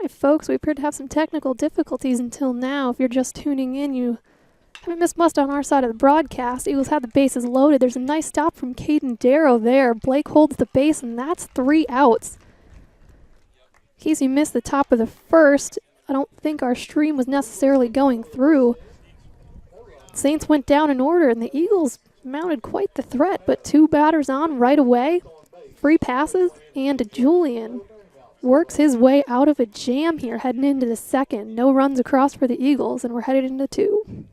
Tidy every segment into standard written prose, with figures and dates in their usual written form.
Hi folks, we appeared to have some technical difficulties until now. If you're just tuning in, you haven't missed much on our side of the broadcast. Eagles have the bases loaded. There's a nice stop from Caden Darrow there. Blake holds the base, and that's 3 outs. In case you missed the top of the first, I don't think our stream was necessarily going through. Saints went down in order, and the Eagles mounted quite the threat, but 2 batters on right away. Free passes, and Julian works his way out of a jam here heading into the second. No runs across for the Eagles, and we're headed into 2.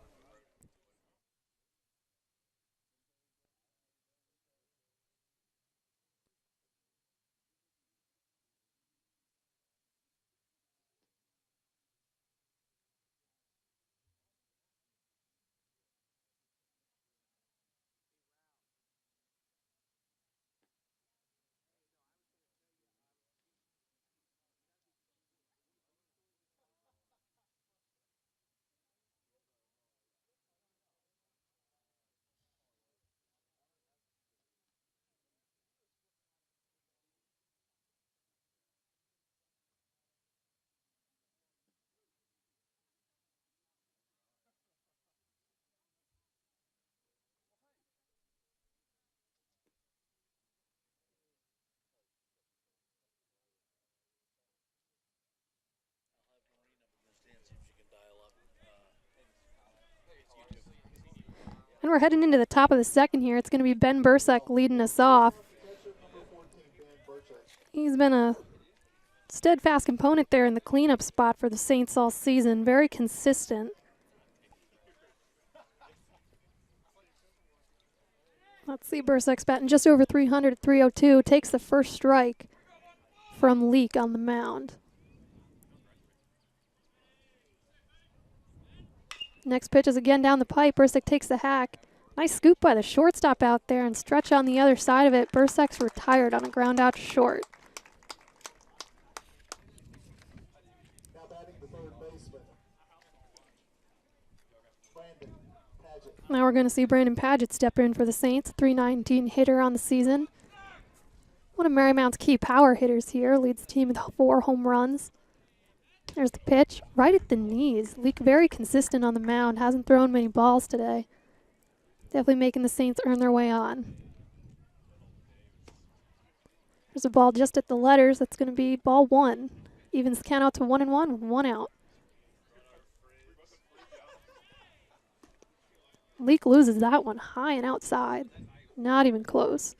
And we're heading into the top of the second here. It's going to be Ben Bursek leading us off. He's been a steadfast component there in the cleanup spot for the Saints all season. Very consistent. Let's see, Bursek's batting just over 300 at 302. Takes the first strike from Leak on the mound. Next pitch is again down the pipe. Bursek takes the hack. Nice scoop by the shortstop out there and stretch on the other side of it. Bursek's retired on a ground out to short. Now we're going to see Brandon Padgett step in for the Saints. 319 hitter on the season. One of Marymount's key power hitters here. Leads the team with 4 home runs. There's the pitch, right at the knees. Leak very consistent on the mound. Hasn't thrown many balls today. Definitely making the Saints earn their way on. There's a ball just at the letters. That's going to be ball 1. Evens the count out to 1-1 with 1 out. Leak loses that one high and outside. Not even close.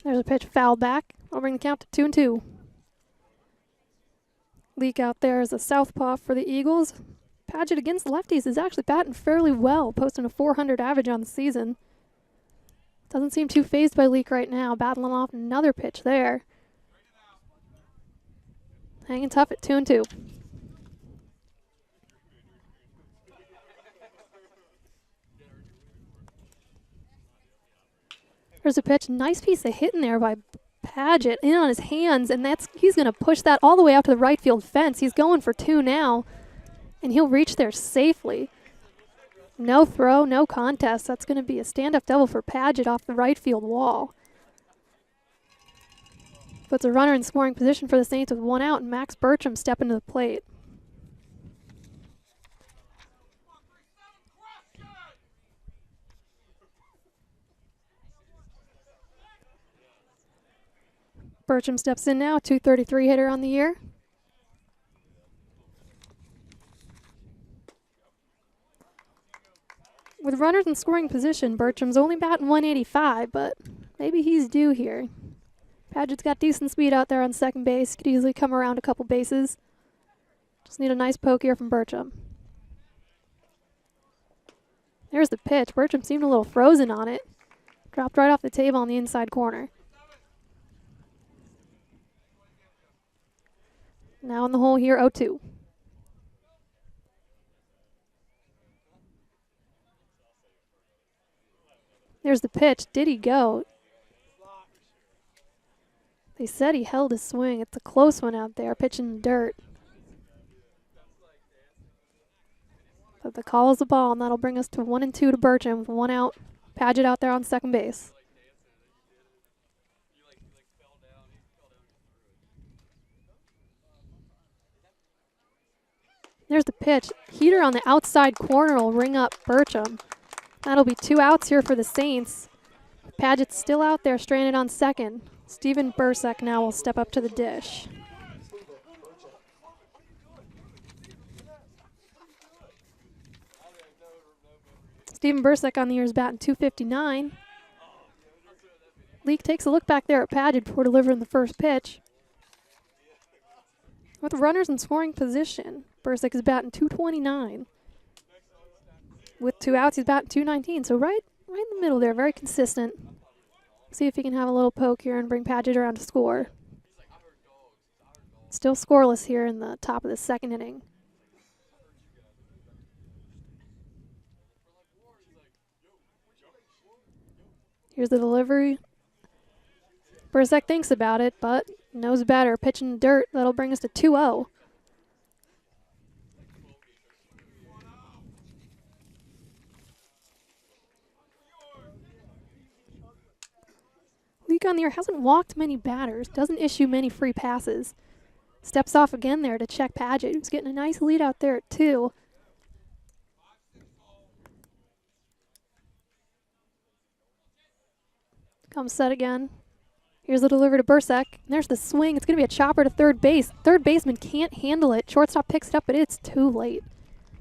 There's a pitch fouled back. I'll bring the count to 2-2. Leak out there is a southpaw for the Eagles. Padgett against lefties is actually batting fairly well, posting a 400 average on the season. Doesn't seem too phased by Leak right now, battling off another pitch there. Hanging tough at 2-2. There's a pitch, nice piece of hitting there by Padgett in on his hands, and he's going to push that all the way out to the right field fence. He's going for 2 now, and he'll reach there safely. No throw, no contest. That's going to be a stand-up double for Padgett off the right field wall. Puts a runner in scoring position for the Saints with 1 out, and Max Bertram stepping to the plate. Bertram steps in now, 233 hitter on the year. With runners in scoring position, Bertram's only batting 185, but maybe he's due here. Padgett's got decent speed out there on second base. Could easily come around a couple bases. Just need a nice poke here from Bertram. There's the pitch. Bertram seemed a little frozen on it. Dropped right off the table on the inside corner. Now in the hole here, 0-2. There's the pitch. Did he go? They said he held his swing. It's a close one out there, pitching in the dirt. So the call is the ball, and that'll bring us to 1-2 to Bertram with 1 out. Paget out there on second base. There's the pitch. Heater on the outside corner will ring up Bertram. That'll be 2 outs here for the Saints. Paget's still out there stranded on second. Steven Bursek now will step up to the dish. Steven Bursek on the year is batting .259. Leake takes a look back there at Paget before delivering the first pitch. With runners in scoring position, Bursek is batting .229. With 2 outs, he's batting .219. So right in the middle there, very consistent. See if he can have a little poke here and bring Paget around to score. Still scoreless here in the top of the second inning. Here's the delivery. Bursek thinks about it, but knows better. Pitch in the dirt. That'll bring us to 2-0. Leake on the year hasn't walked many batters, doesn't issue many free passes. Steps off again there to check Paget, who's getting a nice lead out there at 2. Comes set again. Here's the delivery to Bursek. There's the swing. It's going to be a chopper to third base. Third baseman can't handle it. Shortstop picks it up, but it's too late.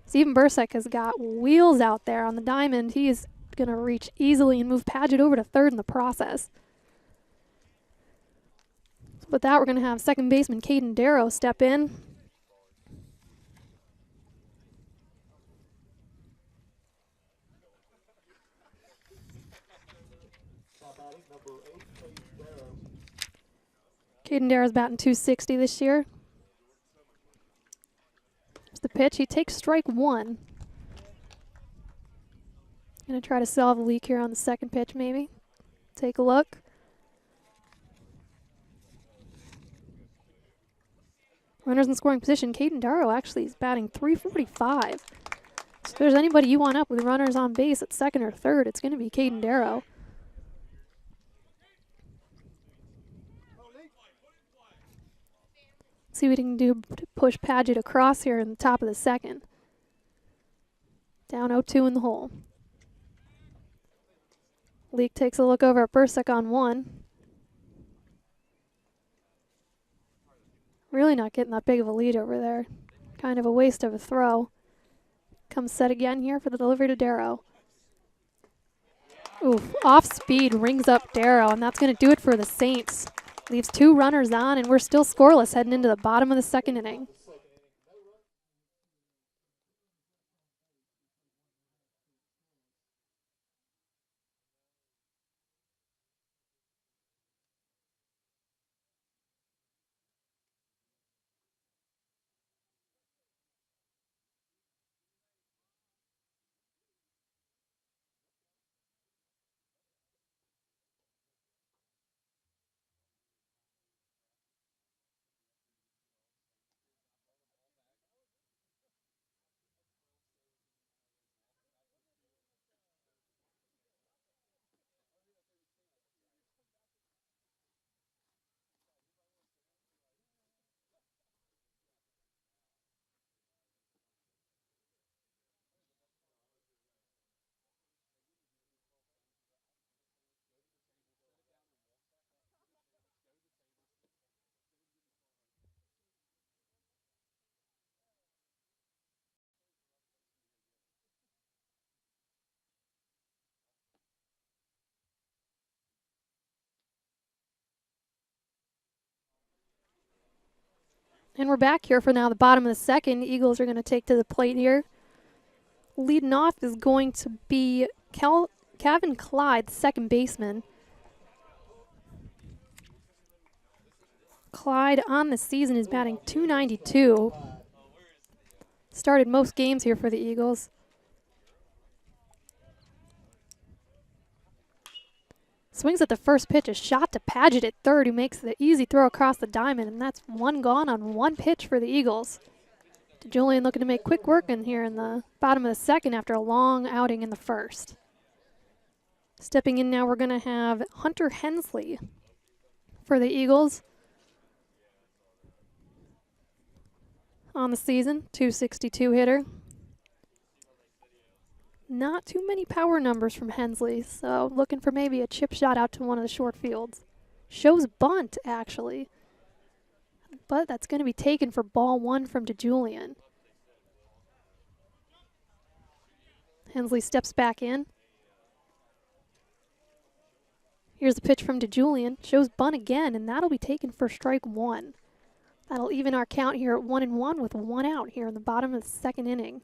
Steven Bursek has got wheels out there on the diamond. He is going to reach easily and move Paget over to third in the process. So with that, we're going to have second baseman Caden Darrow step in. Caden Darrow's batting .260 this year. There's the pitch. He takes strike 1. Gonna try to solve a leak here on the second pitch, maybe. Take a look. Runners in scoring position. Caden Darrow actually is batting .345. So if there's anybody you want up with runners on base at second or third, it's gonna be Caden Darrow. See what he can do to push Paget across here in the top of the second. Down 0-2 in the hole. Leake takes a look over at Bursek on 1. Really not getting that big of a lead over there. Kind of a waste of a throw. Comes set again here for the delivery to Darrow. Oof, off speed rings up Darrow, and that's going to do it for the Saints. Leaves 2 runners on, and we're still scoreless heading into the bottom of the second inning. And we're back here for now the bottom of the second. The Eagles are going to take to the plate here. Leading off is going to be Kevin Clyde, the second baseman. Clyde on the season is batting .292. Started most games here for the Eagles. Swings at the first pitch, a shot to Paget at third, who makes the easy throw across the diamond, and that's 1 gone on 1 pitch for the Eagles. Julian looking to make quick work in here in the bottom of the second after a long outing in the first. Stepping in now, we're going to have Hunter Hensley for the Eagles. On the season, 262 hitter. Not too many power numbers from Hensley, so looking for maybe a chip shot out to one of the short fields. Shows bunt, actually. But that's going to be taken for ball one from DeJulian. Hensley steps back in. Here's the pitch from DeJulian. Shows bunt again, and that'll be taken for strike one. That'll even our count here at 1-1 with one out here in the bottom of the second inning.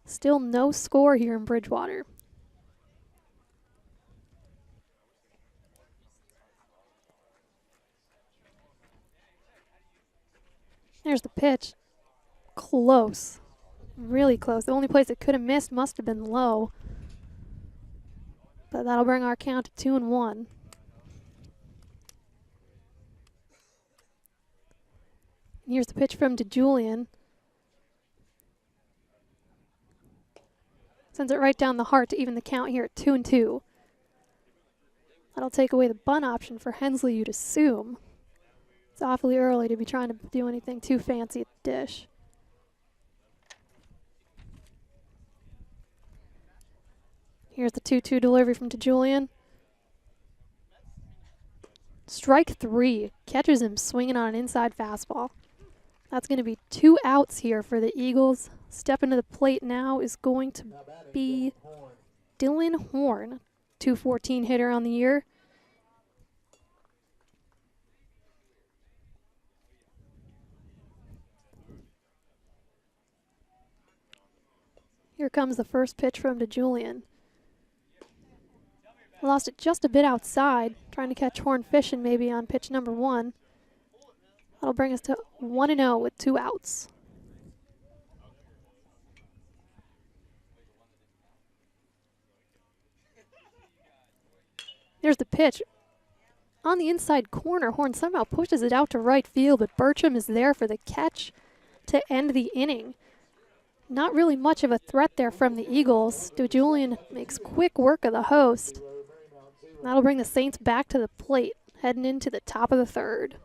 Still no score here in Bridgewater. There's the pitch. Close. Really close. The only place it could have missed must have been low. But that'll bring our count to 2-1. Here's the pitch from DeJulian. Sends it right down the heart to even the count here at 2-2. That'll take away the bunt option for Hensley, you'd assume. It's awfully early to be trying to do anything too fancy at the dish. Here's the 2-2 delivery from DeJulian. Strike three. Catches him swinging on an inside fastball. That's going to be 2 outs here for the Eagles. Stepping to the plate now is going to be Dylan Horn, 214 hitter on the year. Here comes the first pitch from DeJulian. Lost it just a bit outside, trying to catch Horn fishing maybe on pitch number 1. That'll bring us to 1-0 with 2 outs. There's the pitch. On the inside corner, Horn somehow pushes it out to right field, but Bertram is there for the catch to end the inning. Not really much of a threat there from the Eagles. DeJulian makes quick work of the host. That'll bring the Saints back to the plate, heading into the top of the third.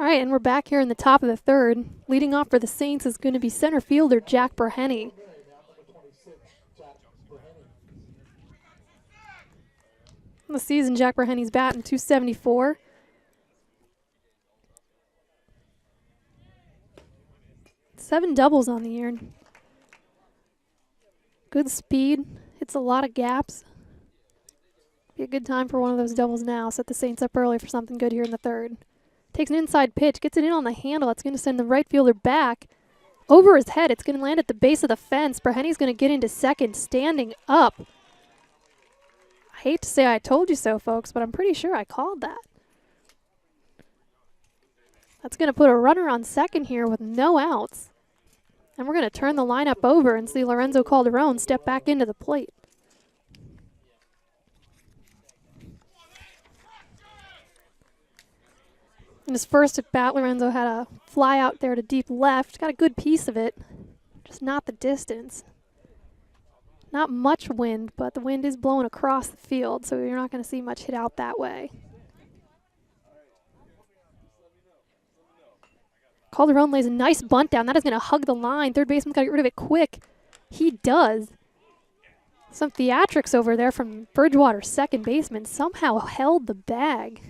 All right, and we're back here in the top of the third. Leading off for the Saints is going to be center fielder Jack Burhenny. In the season, Jack Burhenny's batting .274. Seven doubles on the year. Good speed, hits a lot of gaps. Be a good time for one of those doubles now. Set the Saints up early for something good here in the third. Takes an inside pitch, gets it in on the handle. It's going to send the right fielder back over his head. It's going to land at the base of the fence. Burhenny's going to get into second, standing up. I hate to say I told you so, folks, but I'm pretty sure I called that. That's going to put a runner on second here with no outs. And we're going to turn the lineup over and see Lorenzo Calderon step back into the plate. In his first at bat, Lorenzo had a fly out there to deep left. Got a good piece of it, just not the distance. Not much wind, but the wind is blowing across the field, so you're not going to see much hit out that way. Calderon lays a nice bunt down. That is going to hug the line. Third baseman's got to get rid of it quick. He does. Some theatrics over there from Bridgewater, second baseman, somehow held the bag.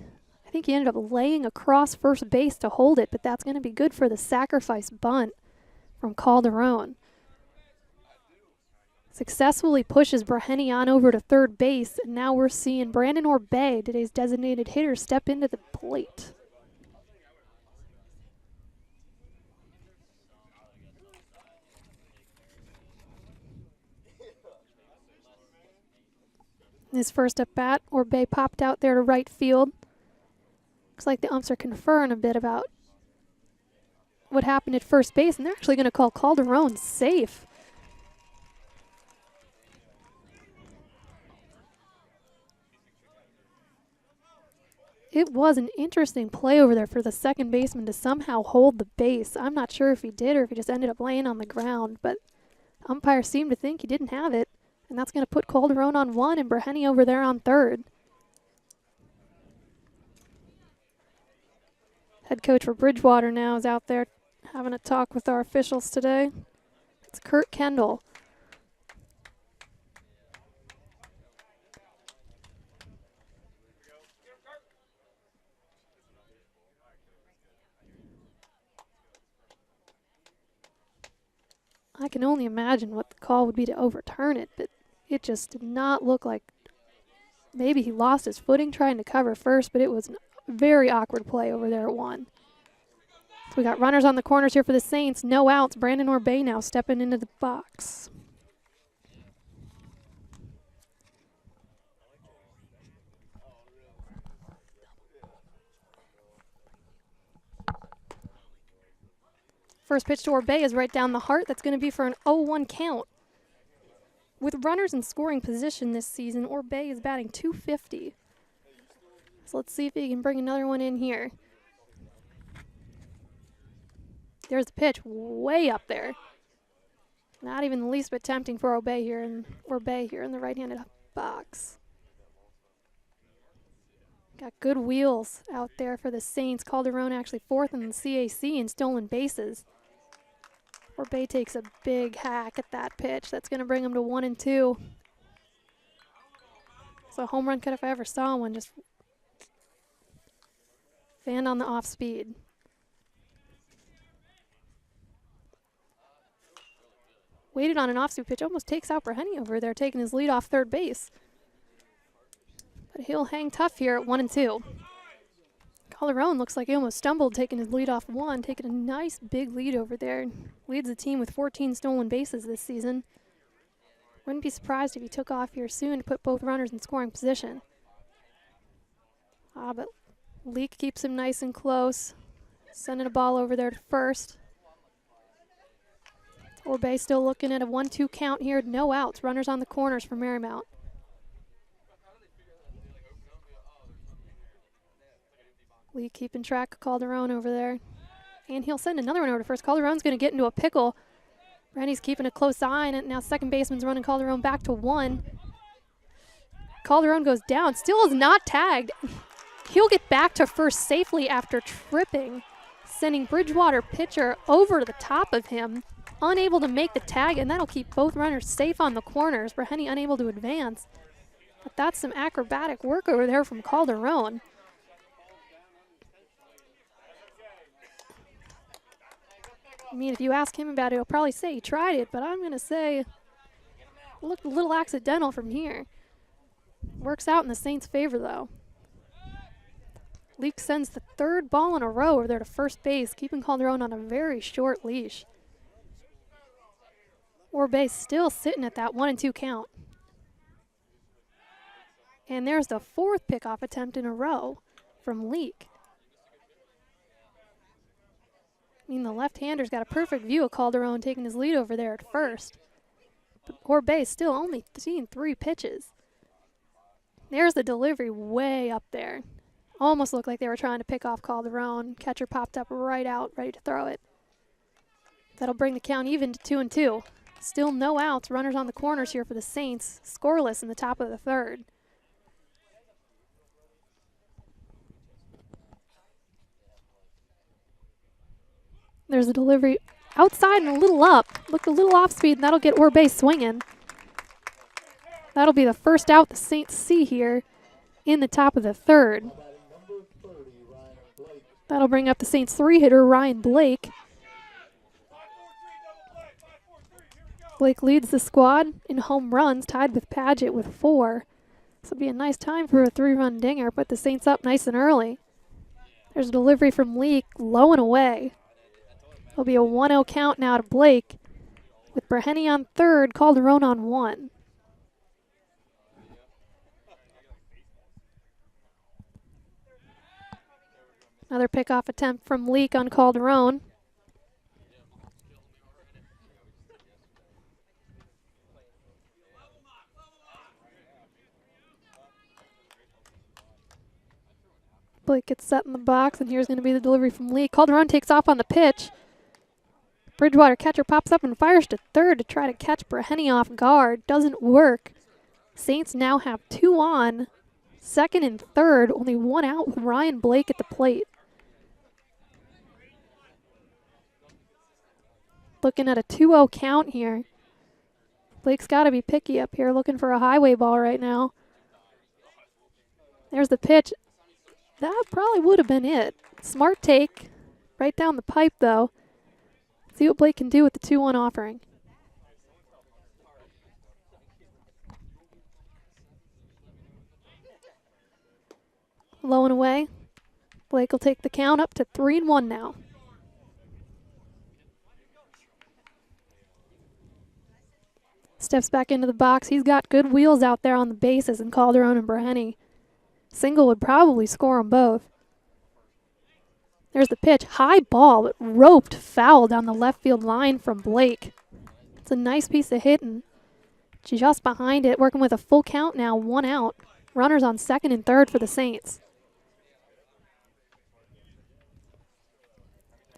I think he ended up laying across first base to hold it, but that's going to be good for the sacrifice bunt from Calderon. Successfully pushes Braheny on over to third base, and now we're seeing Brandon Orbay, today's designated hitter, step into the plate. His first at bat, Orbay popped out there to right field. Looks like the umps are conferring a bit about what happened at first base, and they're actually going to call Calderon safe. It was an interesting play over there for the second baseman to somehow hold the base. I'm not sure if he did or if he just ended up laying on the ground, but umpires seem to think he didn't have it. And that's going to put Calderon on one and Braheny over there on third. Head coach for Bridgewater now is out there having a talk with our officials today. It's Kurt Kendall. I can only imagine what the call would be to overturn it, but it just did not look like maybe he lost his footing trying to cover first, but it was a very awkward play over there at one. So we got runners on the corners here for the Saints. No outs. Brandon Orbay now stepping into the box. First pitch to Orbay is right down the heart. That's going to be for an 0-1 count. With runners in scoring position this season, Orbay is batting .250. So let's see if he can bring another one in here. There's the pitch way up there. Not even the least bit tempting for Orbay here in the right-handed box. Got good wheels out there for the Saints. Calderon actually fourth in the CAC in stolen bases. Orbay takes a big hack at that pitch. That's going to bring him to 1-2. So home run cut if I ever saw one. Just fanned on the off speed. Waited on an off-speed pitch. Almost takes out Braheny over there, taking his lead off third base. But he'll hang tough here at 1-2. Calderon looks like he almost stumbled taking his lead off one, taking a nice big lead over there. Leads the team with 14 stolen bases this season. Wouldn't be surprised if he took off here soon to put both runners in scoring position. But Leak keeps him nice and close. Sending a ball over there to first. Orbay still looking at a 1-2 count here. No outs. Runners on the corners for Marymount. Lee keeping track of Calderon over there. And he'll send another one over to first. Calderon's going to get into a pickle. Brady's keeping a close eye on it. Now second baseman's running Calderon back to one. Calderon goes down. Still is not tagged. He'll get back to first safely after tripping, sending Bridgewater pitcher over the top of him. Unable to make the tag, and that'll keep both runners safe on the corners. Braheny unable to advance. But that's some acrobatic work over there from Calderon. I mean, if you ask him about it, he'll probably say he tried it, but I'm going to say it looked a little accidental from here. Works out in the Saints' favor, though. Leak sends the third ball in a row over there to first base, keeping Calderon on a very short leash. Orbay still sitting at that 1-2 count. And there's the fourth pickoff attempt in a row from Leak. I mean, the left-hander's got a perfect view of Calderon taking his lead over there at first. But Orbay still only seeing 3 pitches. There's the delivery way up there. Almost looked like they were trying to pick off Calderon. Catcher popped up right out, ready to throw it. That'll bring the count even to 2-2. Still no outs. Runners on the corners here for the Saints. Scoreless in the top of the third. There's a delivery outside and a little up. Looked a little off speed, and that'll get Orbe swinging. That'll be the first out the Saints see here in the top of the third. That'll bring up the Saints 3-hitter, Ryan Blake. Blake leads the squad in home runs, tied with Paget with 4. This will be a nice time for a 3-run dinger. Put the Saints up nice and early. There's a delivery from Leak, low and away. It'll be a 1-0 count now to Blake, with Breheny on third, Calderon on 1. Another pickoff attempt from Leak on Calderon. Blake gets set in the box, and here's going to be the delivery from Leak. Calderon takes off on the pitch. Bridgewater catcher pops up and fires to third to try to catch Breheny off guard. Doesn't work. Saints now have 2 on. Second and third, only 1 out with Ryan Blake at the plate. Looking at a 2-0 count here. Blake's got to be picky up here, looking for a highway ball right now. There's the pitch. That probably would have been it. Smart take. Right down the pipe, though. See what Blake can do with the 2-1 offering. Low and away. Blake will take the count up to 3-1 now. Steps back into the box. He's got good wheels out there on the bases in Calderon and Breheny. Single would probably score them both. There's the pitch. High ball, but roped foul down the left field line from Blake. It's a nice piece of hitting. Just behind it, working with a full count now, 1 out. Runners on second and third for the Saints.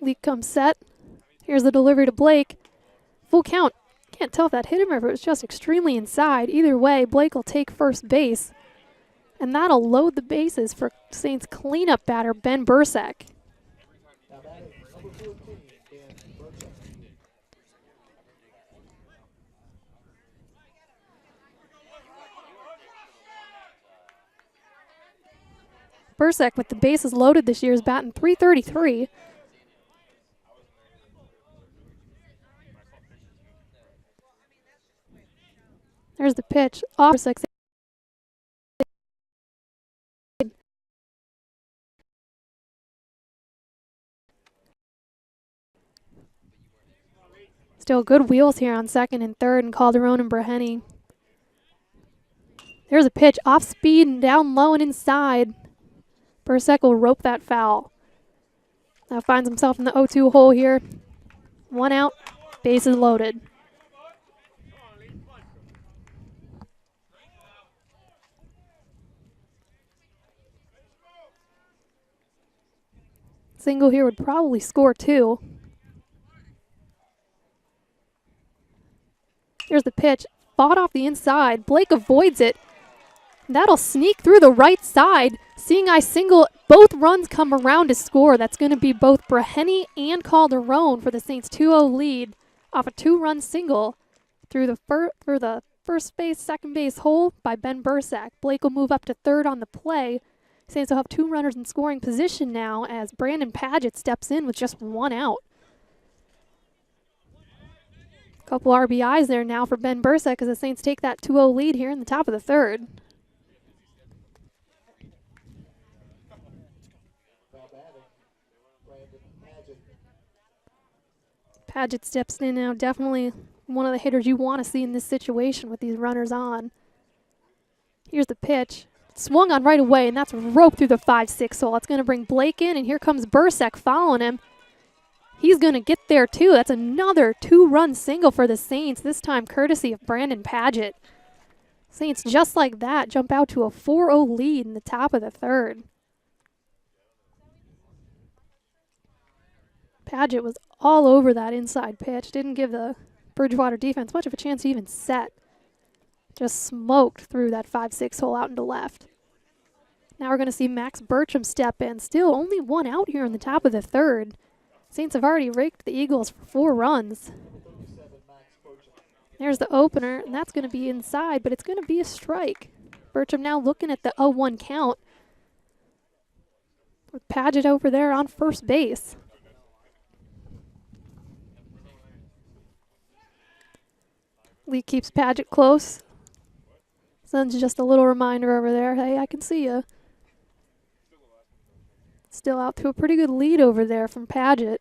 Leak comes set. Here's the delivery to Blake. Full count. Can't tell if that hit him or if it was just extremely inside. Either way, Blake will take first base. And that'll load the bases for Saints cleanup batter, Ben Bursack. Bursack, with the bases loaded this year, is batting .333. There's the pitch. Off Bursack's. Still good wheels here on second and third, and Calderon and Breheny. There's a pitch. Off speed and down low and inside. Bursack will rope that foul. Now finds himself in the 0-2 hole here. 1 out. Bases loaded. Single here would probably score 2. Here's the pitch. Fought off the inside. Blake avoids it. That'll sneak through the right side. Seeing eye single. Both runs come around to score. That's going to be both Breheny and Calderon for the Saints' 2-0 lead off a 2-run single through the first base, second base hole by Ben Bursack. Blake will move up to third on the play. Saints will have 2 runners in scoring position now as Brandon Paget steps in with just 1 out. Couple RBIs there now for Ben Bursack as the Saints take that 2-0 lead here in the top of the third. Paget steps in now, definitely one of the hitters you want to see in this situation with these runners on. Here's the pitch. Swung on right away, and that's roped through the 5-6 hole. It's going to bring Blake in, and here comes Bursack following him. He's going to get there, too. That's another 2-run single for the Saints, this time courtesy of Brandon Paget. Saints, just like that, jump out to a 4-0 lead in the top of the third. Paget was all over that inside pitch. Didn't give the Bridgewater defense much of a chance to even set. Just smoked through that 5-6 hole out into left. Now we're going to see Max Bertram step in. Still only one out here in the top of the third. Saints have already raked the Eagles for 4 runs. There's the opener, and that's going to be inside, but it's going to be a strike. Bertram now looking at the 0-1 count, with Paget over there on first base. Lee keeps Paget close. Sends just a little reminder over there. Hey, I can see you. Still out to a pretty good lead over there from Paget.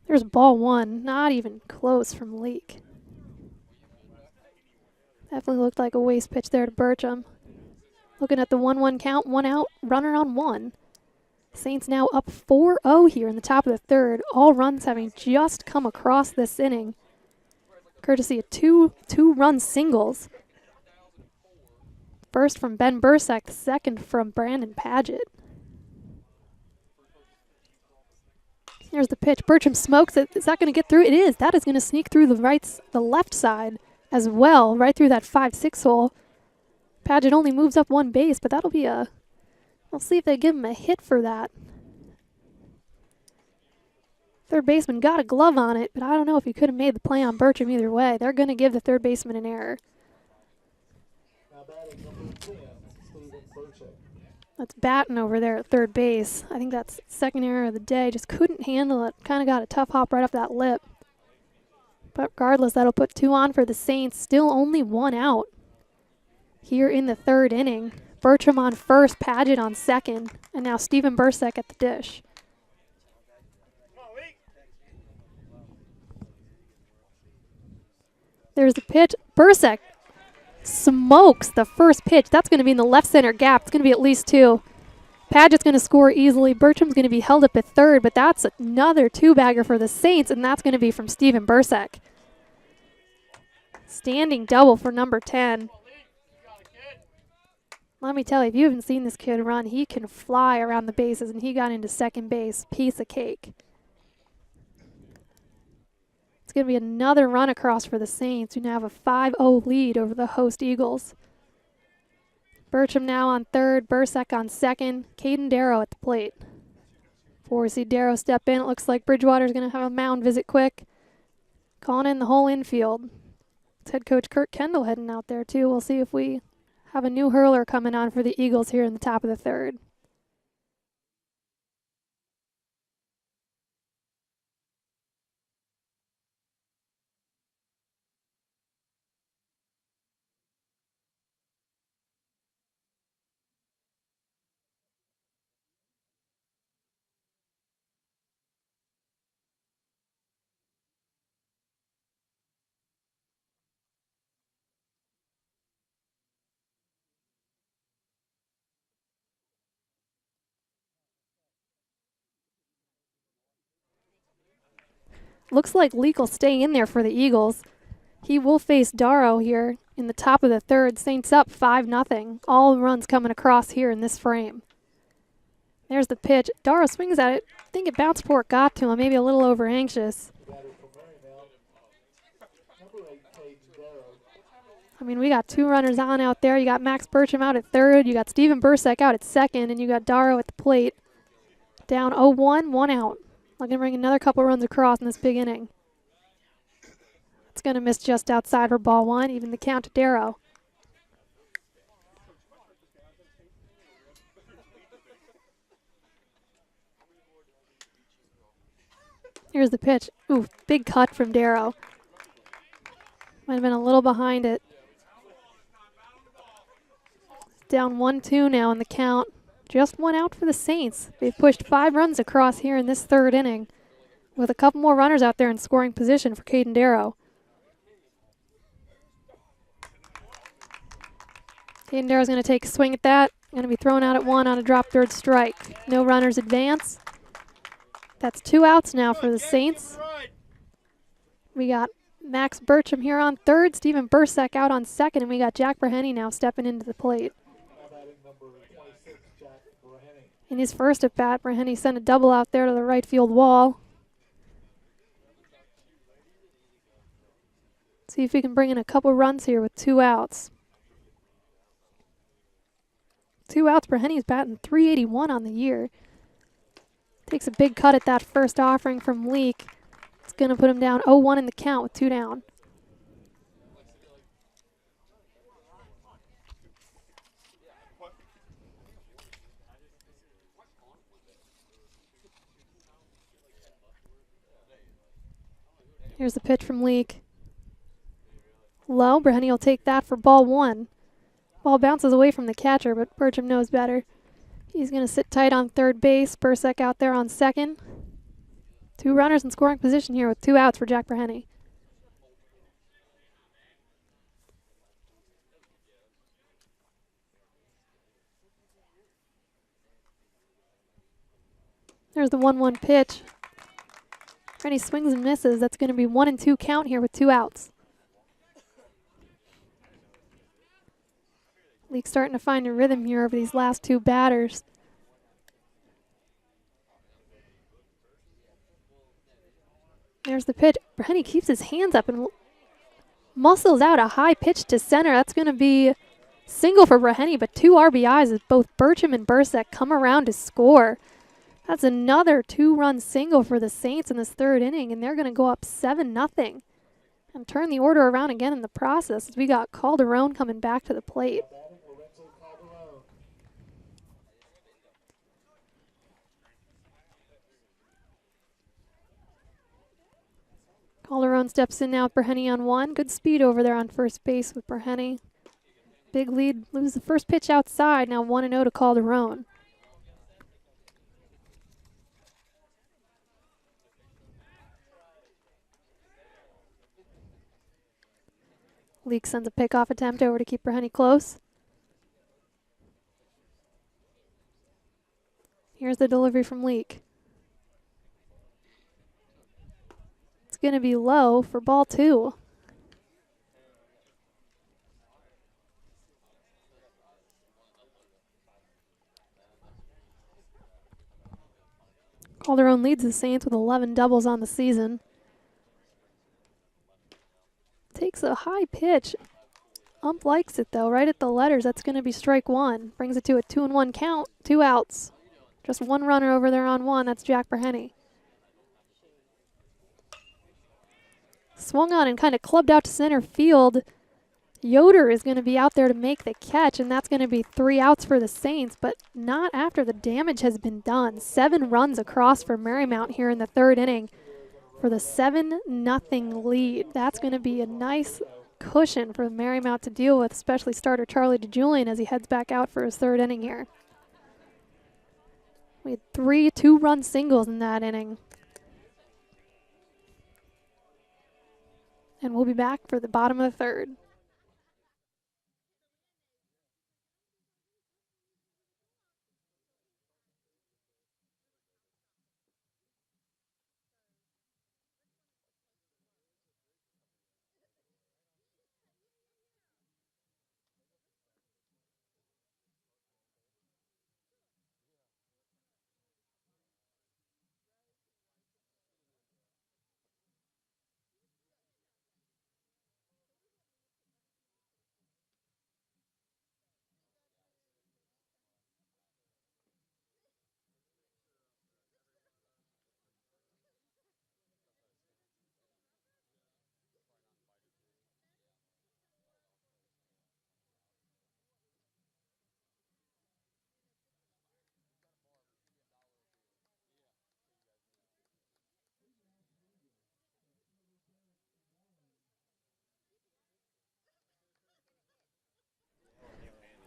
There's ball 1, not even close from Leak. Definitely looked like a waste pitch there to Bertram. Looking at the 1-1 count, 1 out, runner on 1. Saints now up 4-0 here in the top of the third. All runs having just come across this inning, courtesy of two-run singles. First from Ben Bursack, the second from Brandon Paget. Here's the pitch. Bertram smokes it. Is that going to get through? It is. That is going to sneak through the left side as well, right through that 5-6 hole. Paget only moves up 1 base, but that'll be a... We'll see if they give him a hit for that. Third baseman got a glove on it, but I don't know if he could have made the play on Bertram either way. They're going to give the third baseman an error. That's Batten over there at third base. I think that's second error of the day. Just couldn't handle it. Kind of got a tough hop right off that lip. But regardless, that'll put 2 on for the Saints. Still only 1 out here in the third inning. Bertram on first, Paget on second, and now Steven Bursack at the dish. There's the pitch. Bursack smokes the first pitch. That's going to be in the left center gap. It's going to be at least 2. Paget's going to score easily. Bertram's going to be held up at third, but that's another 2-bagger for the Saints, and that's going to be from Steven Bursack. Standing double for number 10. Let me tell you, if you haven't seen this kid run, he can fly around the bases, and he got into second base. Piece of cake. It's going to be another run across for the Saints, who now have a 5-0 lead over the host Eagles. Bertram now on third, Bursack on second, Caden Darrow at the plate. Before we see Darrow step in, it looks like Bridgewater's going to have a mound visit quick. Calling in the whole infield. It's head coach Kurt Kendall heading out there too. We'll see if we have a new hurler coming on for the Eagles here in the top of the third. Looks like Leak will stay in there for the Eagles. He will face Darrow here in the top of the third. Saints up 5-0. All runs coming across here in this frame. There's the pitch. Darrow swings at it. I think it bounced before it got to him. Maybe a little over anxious. I mean, we got 2 runners on out there. You got Max Bertram out at third. You got Steven Bursack out at second. And you got Darrow at the plate. Down 0-1, 1 out. Looking to bring another couple runs across in this big inning. It's going to miss just outside for ball 1, even the count to Darrow. Here's the pitch. Ooh, big cut from Darrow. Might have been a little behind it. Down 1-2 now in the count. Just 1 out for the Saints. They've pushed 5 runs across here in this third inning, with a couple more runners out there in scoring position for Caden Darrow. Caden Darrow's going to take a swing at that. Going to be thrown out at 1 on a drop third strike. No runners advance. That's 2 outs now for the Saints. We got Max Bertram here on third, Steven Bursack out on second, and we got Jack Braheny now stepping into the plate. In his first at bat, Brahenny sent a double out there to the right field wall. See if we can bring in a couple runs here with 2 outs. 2 outs, Brahenny's batting .381 on the year. Takes a big cut at that first offering from Leak. It's going to put him down 0-1 in the count with 2 down. Here's the pitch from Leak. Low, Brahenny will take that for ball 1. Ball bounces away from the catcher, but Bertram knows better. He's going to sit tight on third base. Bursek out there on second. 2 runners in scoring position here with 2 outs for Jack Brahenny. There's the 1-1 pitch. Brahenny swings and misses. That's going to be 1-2 count here with 2 outs. League starting to find a rhythm here over these last 2 batters. There's the pitch. Brahenny keeps his hands up and muscles out a high pitch to center. That's going to be single for Brahenny, but 2 RBIs as both Bertram and Bursek come around to score. That's another 2-run single for the Saints in this 3rd inning, and they're going to go up 7-0 and turn the order around again in the process as we got Calderon coming back to the plate. Calderon steps in now with Brahenny on 1. Good speed over there on first base with Brahenny. Big lead, lose the first pitch outside, now 1-0 to Calderon. Leak sends a pickoff attempt over to keep Brahenny close. Here's the delivery from Leak. It's going to be low for ball 2. Calderon leads the Saints with 11 doubles on the season. Takes a high pitch. Ump likes it though, right at the letters. That's going to be strike 1. Brings it to a 2-1 count, 2 outs. Just 1 runner over there on 1. That's Jack Brahenny. Swung on and kind of clubbed out to center field. Yoder is going to be out there to make the catch, and that's going to be 3 outs for the Saints, but not after the damage has been done. 7 runs across for Marymount here in the 3rd inning for the 7-0 lead. That's going to be a nice cushion for Marymount to deal with, especially starter Charlie DeJulian as he heads back out for his 3rd inning here. We had 3 2-run singles in that inning. And we'll be back for the bottom of the 3rd.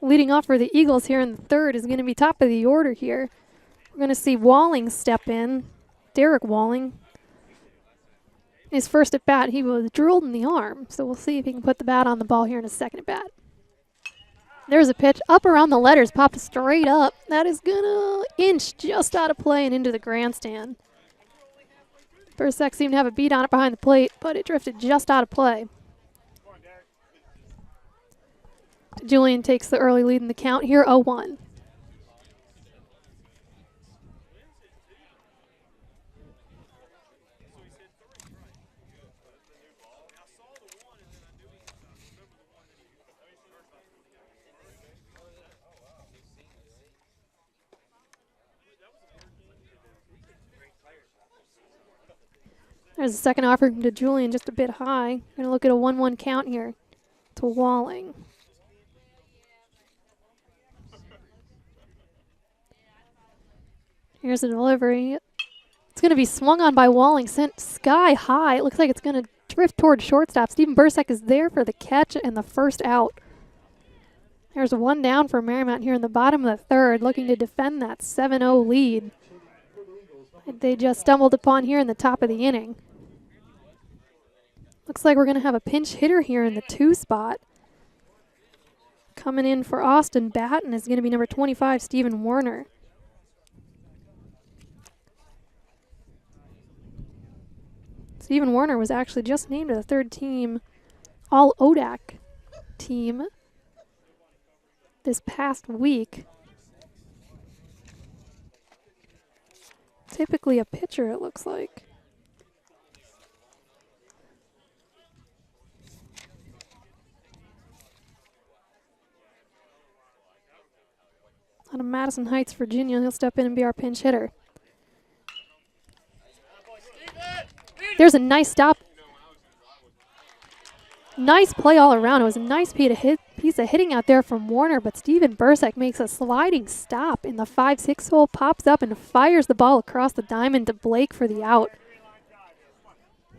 Leading off for the Eagles here in the 3rd is going to be top of the order here. We're going to see Walling step in. Derek Walling. His first at bat, he was drilled in the arm, so we'll see if he can put the bat on the ball here in his 2nd at bat. There's a pitch up around the letters, popped straight up. That is going to inch just out of play and into the grandstand. Bursek seemed to have a beat on it behind the plate, but it drifted just out of play. Julian takes the early lead in the count here, 0-1. There's a second offering to Julian, just a bit high. Going to look at a 1-1 count here to Walling. Here's the delivery. It's going to be swung on by Walling, sent sky high. It looks like it's going to drift toward shortstop. Steven Bursek is there for the catch and the first out. There's one down for Marymount here in the bottom of the third, looking to defend that 7-0 lead they just stumbled upon here in the top of the inning. Looks like we're going to have a pinch hitter here in the 2 spot. Coming in for Austin Batten is going to be number 25, Stephen Warner. Stephen Warner was actually just named to the 3rd team All-ODAC team this past week. Typically a pitcher, it looks like. Out of Madison Heights, Virginia, he'll step in and be our pinch hitter. There's a nice stop. Nice play all around. It was a nice piece of hitting out there from Warner, but Steven Bursek makes a sliding stop in the 5-6 hole, pops up and fires the ball across the diamond to Blake for the out.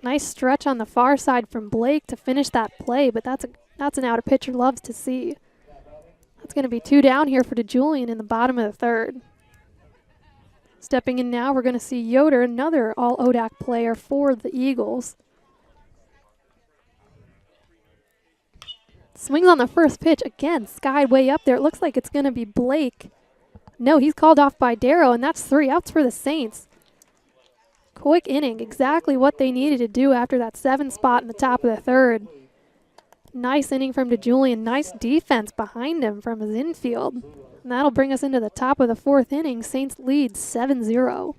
Nice stretch on the far side from Blake to finish that play, but that's an out a pitcher loves to see. That's going to be 2 down here for DeJulian in the bottom of the 3rd. Stepping in now, we're going to see Yoder, another All-ODAC player for the Eagles. Swings on the first pitch. Again, skied way up there. It looks like it's going to be Blake. No, he's called off by Darrow, and that's 3 outs for the Saints. Quick inning, exactly what they needed to do after that 7 spot in the top of the 3rd. Nice inning from DeJulian. Nice defense behind him from his infield. And that'll bring us into the top of the 4th inning. Saints lead 7-0.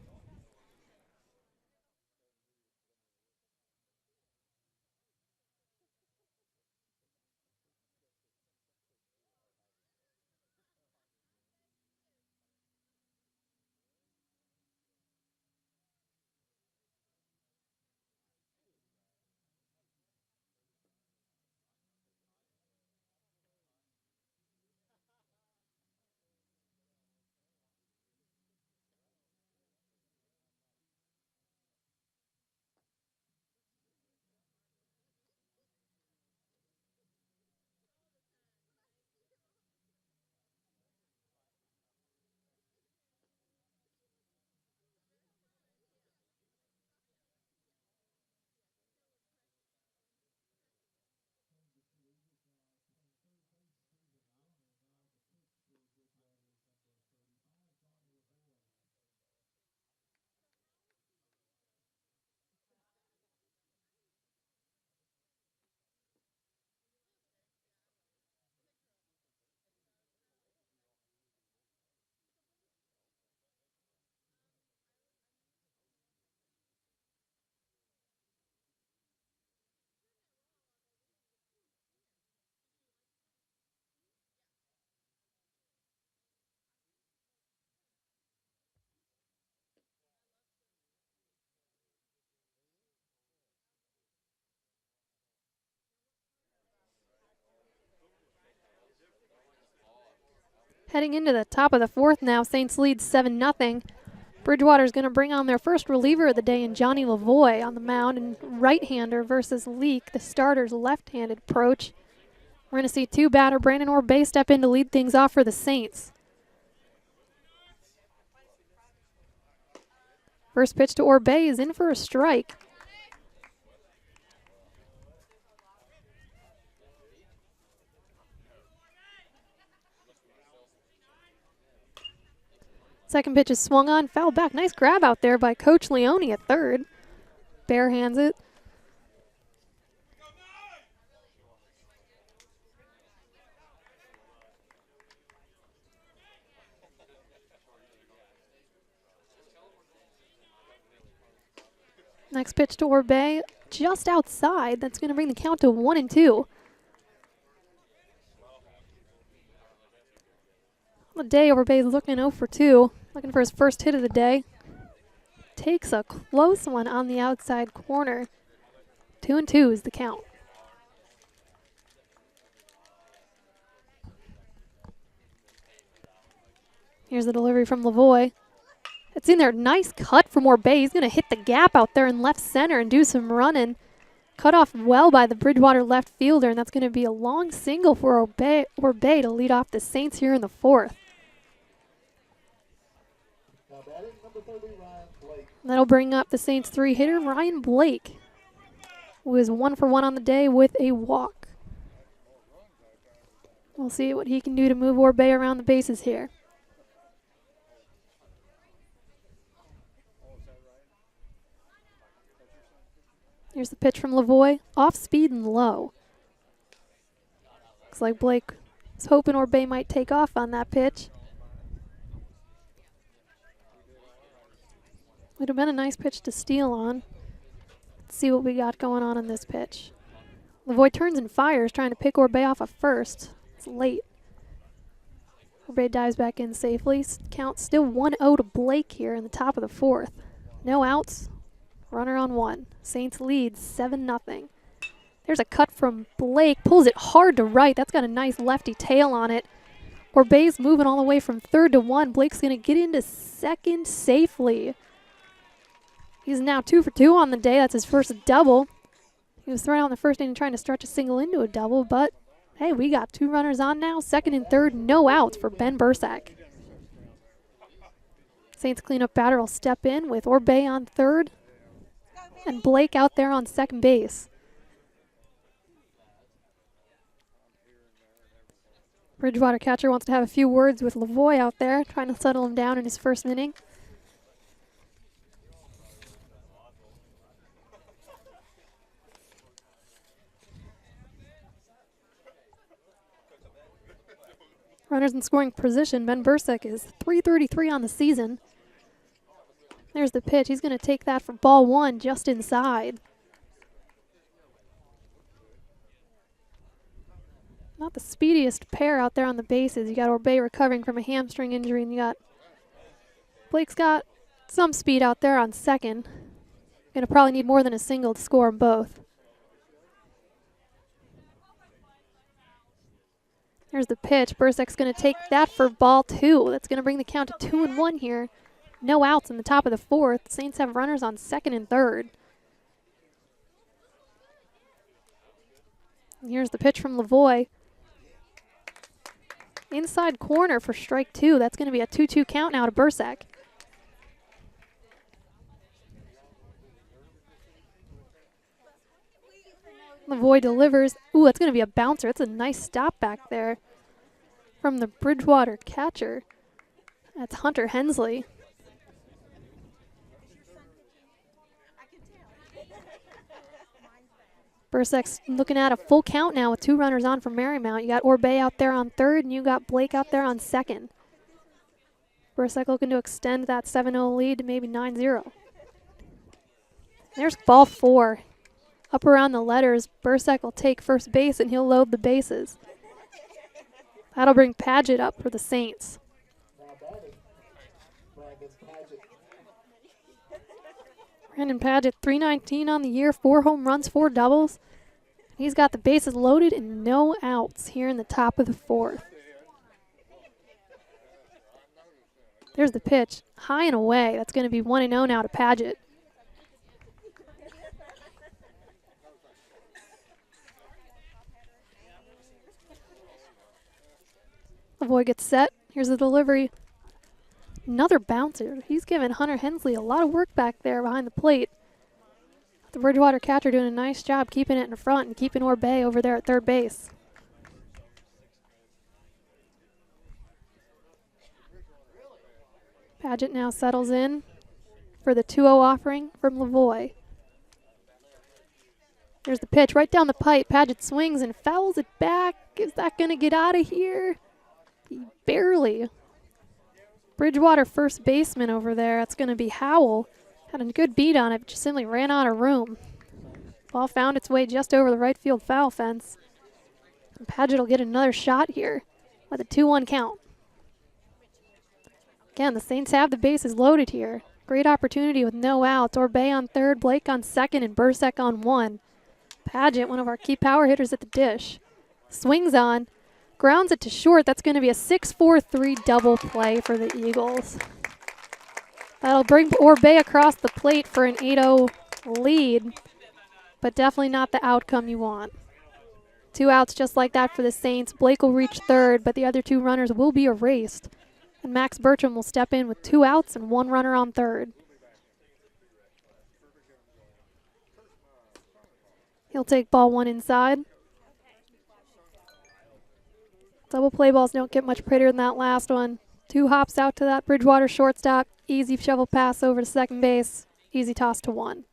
Heading into the top of the 4th now, Saints lead 7-0. Bridgewater's going to bring on their first reliever of the day in Johnny Lavoie on the mound, and right-hander versus Leak, the starter's left-handed approach. We're going to see 2-batter Brandon Orbay step in to lead things off for the Saints. First pitch to Orbay is in for a strike. Second pitch is swung on, fouled back. Nice grab out there by Coach Leone at 3rd. Bare hands it. Next pitch to Orbay, just outside. That's going to bring the count to 1-2. On the day, Orbay is looking 0 for 2, looking for his first hit of the day. takes a close one on the outside corner. 2-2 is the count. Here's the delivery from Lavoie. It's in there. Nice cut from Orbay. He's going to hit the gap out there in left center and do some running. Cut off well by the Bridgewater left fielder, and that's going to be a long single for Orbay to lead off the Saints here in the fourth. That'll bring up the Saints 3-hitter, Ryan Blake, who is 1 for 1 on the day with a walk. We'll see what he can do to move Orbay around the bases here. Here's the pitch from Lavoie, off speed and low. Looks like Blake was hoping Orbay might take off on that pitch. Would have been a nice pitch to steal on. Let's see what we got going on this pitch. Lavoie turns and fires, trying to pick Orbay off of first. It's late. Orbay dives back in safely. Count still 1-0 to Blake here in the top of the fourth. No outs. Runner on one. Saints lead 7-0. There's a cut from Blake. Pulls it hard to right. That's got a nice lefty tail on it. Orbay's moving all the way from third to one. Blake's going to get into second safely. He's now 2 for 2 on the day. That's his first double. He was thrown out in the first inning trying to stretch a single into a double, but hey, we got 2 runners on now. Second and third, no outs for Ben Bursack. Saints cleanup batter will step in with Orbay on third and Blake out there on second base. Bridgewater catcher wants to have a few words with Lavoie out there, trying to settle him down in his first inning. Runners in scoring position. Ben Bursack is .333 on the season. There's the pitch. He's going to take that for ball one, just inside. Not the speediest pair out there on the bases. You got Orbay recovering from a hamstring injury, and you got Blake's got some speed out there on second. Going to probably need more than a single to score them both. There's the pitch. Bursack's going to take that for ball two. That's going to bring the count to 2-1 here. No outs in the top of the fourth. Saints have runners on second and third. And here's the pitch from Lavoie. Inside corner for strike two. That's going to be a 2-2 count now to Bursack. Lavoie delivers. Ooh, that's going to be a bouncer. It's a nice stop back there from the Bridgewater catcher. That's Hunter Hensley. Bursack's looking at a full count now with 2 runners on for Marymount. You got Orbay out there on third, and you got Blake out there on second. Bursack looking to extend that 7-0 lead to maybe 9-0. There's ball 4. Up around the letters, Bursack will take first base, and he'll load the bases. That'll bring Paget up for the Saints. Brandon Paget, .319 on the year, 4 home runs, 4 doubles. He's got the bases loaded and no outs here in the top of the fourth. There's the pitch, high and away. That's going to be 1-0 now to Paget. Lavoie gets set. Here's the delivery. Another bouncer. He's giving Hunter Hensley a lot of work back there behind the plate. The Bridgewater catcher doing a nice job keeping it in front and keeping Orbay over there at third base. Paget now settles in for the 2-0 offering from Lavoie. There's the pitch right down the pipe. Paget swings and fouls it back. Is that going to get out of here? Barely. Bridgewater first baseman over there. That's going to be Howell. Had a good beat on it, but just simply ran out of room. Ball found its way just over the right field foul fence. And Paget will get another shot here with a 2-1 count. Again, the Saints have the bases loaded here. Great opportunity with no outs. Orbay on third, Blake on second, and Bursek on one. Paget, one of our key power hitters at the dish. Swings on, grounds it to short. That's going to be a 6-4-3 double play for the Eagles. That'll bring Orbay across the plate for an 8-0 lead, but definitely not the outcome you want. 2 outs just like that for the Saints. Blake will reach third, but the other 2 runners will be erased. And Max Bertram will step in with 2 outs and 1 runner on third. He'll take ball 1 inside. Double play balls don't get much prettier than that last one. 2 hops out to that Bridgewater shortstop. Easy shovel pass over to second base. Easy toss to 1.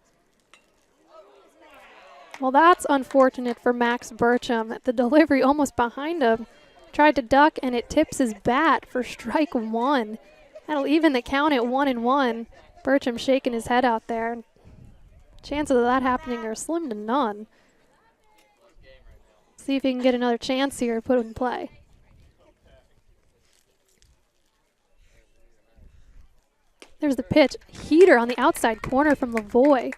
Well, that's unfortunate for Max Bertram. The delivery almost behind him. Tried to duck, and it tips his bat for strike 1. That'll even the count at 1-1. Bertram shaking his head out there. Chances of that happening are slim to none. See if he can get another chance here, put it in play. There's the pitch. Heater on the outside corner from Lavoie.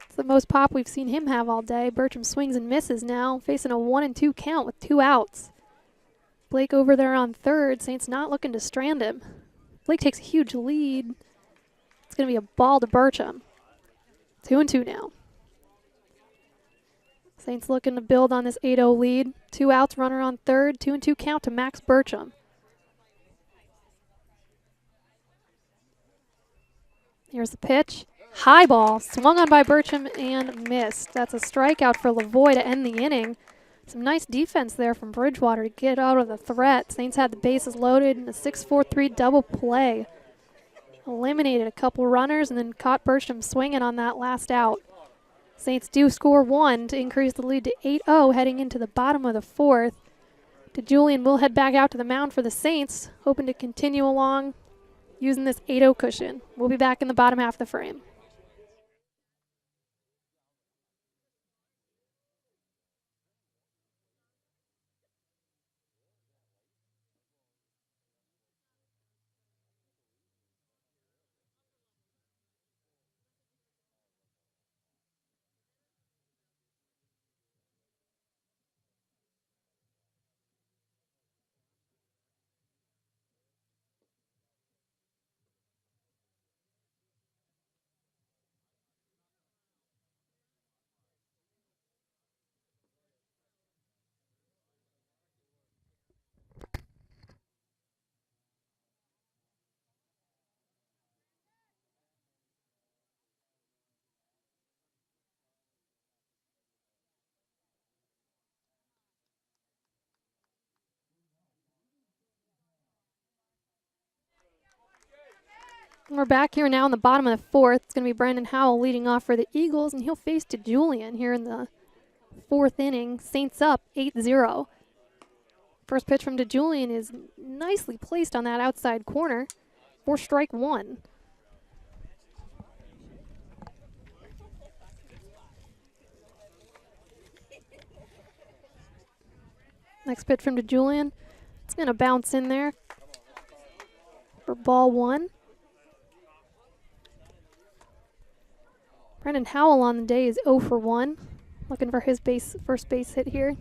It's the most pop we've seen him have all day. Bertram swings and misses now, facing a 1-2 count with 2 outs. Blake over there on third. Saints not looking to strand him. Blake takes a huge lead. It's going to be a ball to Bertram. 2-2 now. Saints looking to build on this 8-0 lead. 2 outs, runner on third. 2-2 count to Max Bertram. Here's the pitch. High ball. Swung on by Bertram and missed. That's a strikeout for Lavoie to end the inning. Some nice defense there from Bridgewater to get out of the threat. Saints had the bases loaded in a 6-4-3 double play. Eliminated a couple runners and then caught Bertram swinging on that last out. Saints do score 1 to increase the lead to 8-0 heading into the bottom of the 4th. DeJulian will head back out to the mound for the Saints, hoping to continue along using this 8-0 cushion. We'll be back in the bottom half of the frame. We're back here now in the bottom of the 4th. It's going to be Brandon Howell leading off for the Eagles, and he'll face DeJulian here in the 4th inning. Saints up 8-0. First pitch from DeJulian is nicely placed on that outside corner for strike 1. Next pitch from DeJulian. It's going to bounce in there for ball 1. Brendan Howell on the day is 0 for 1. Looking for his first base hit here.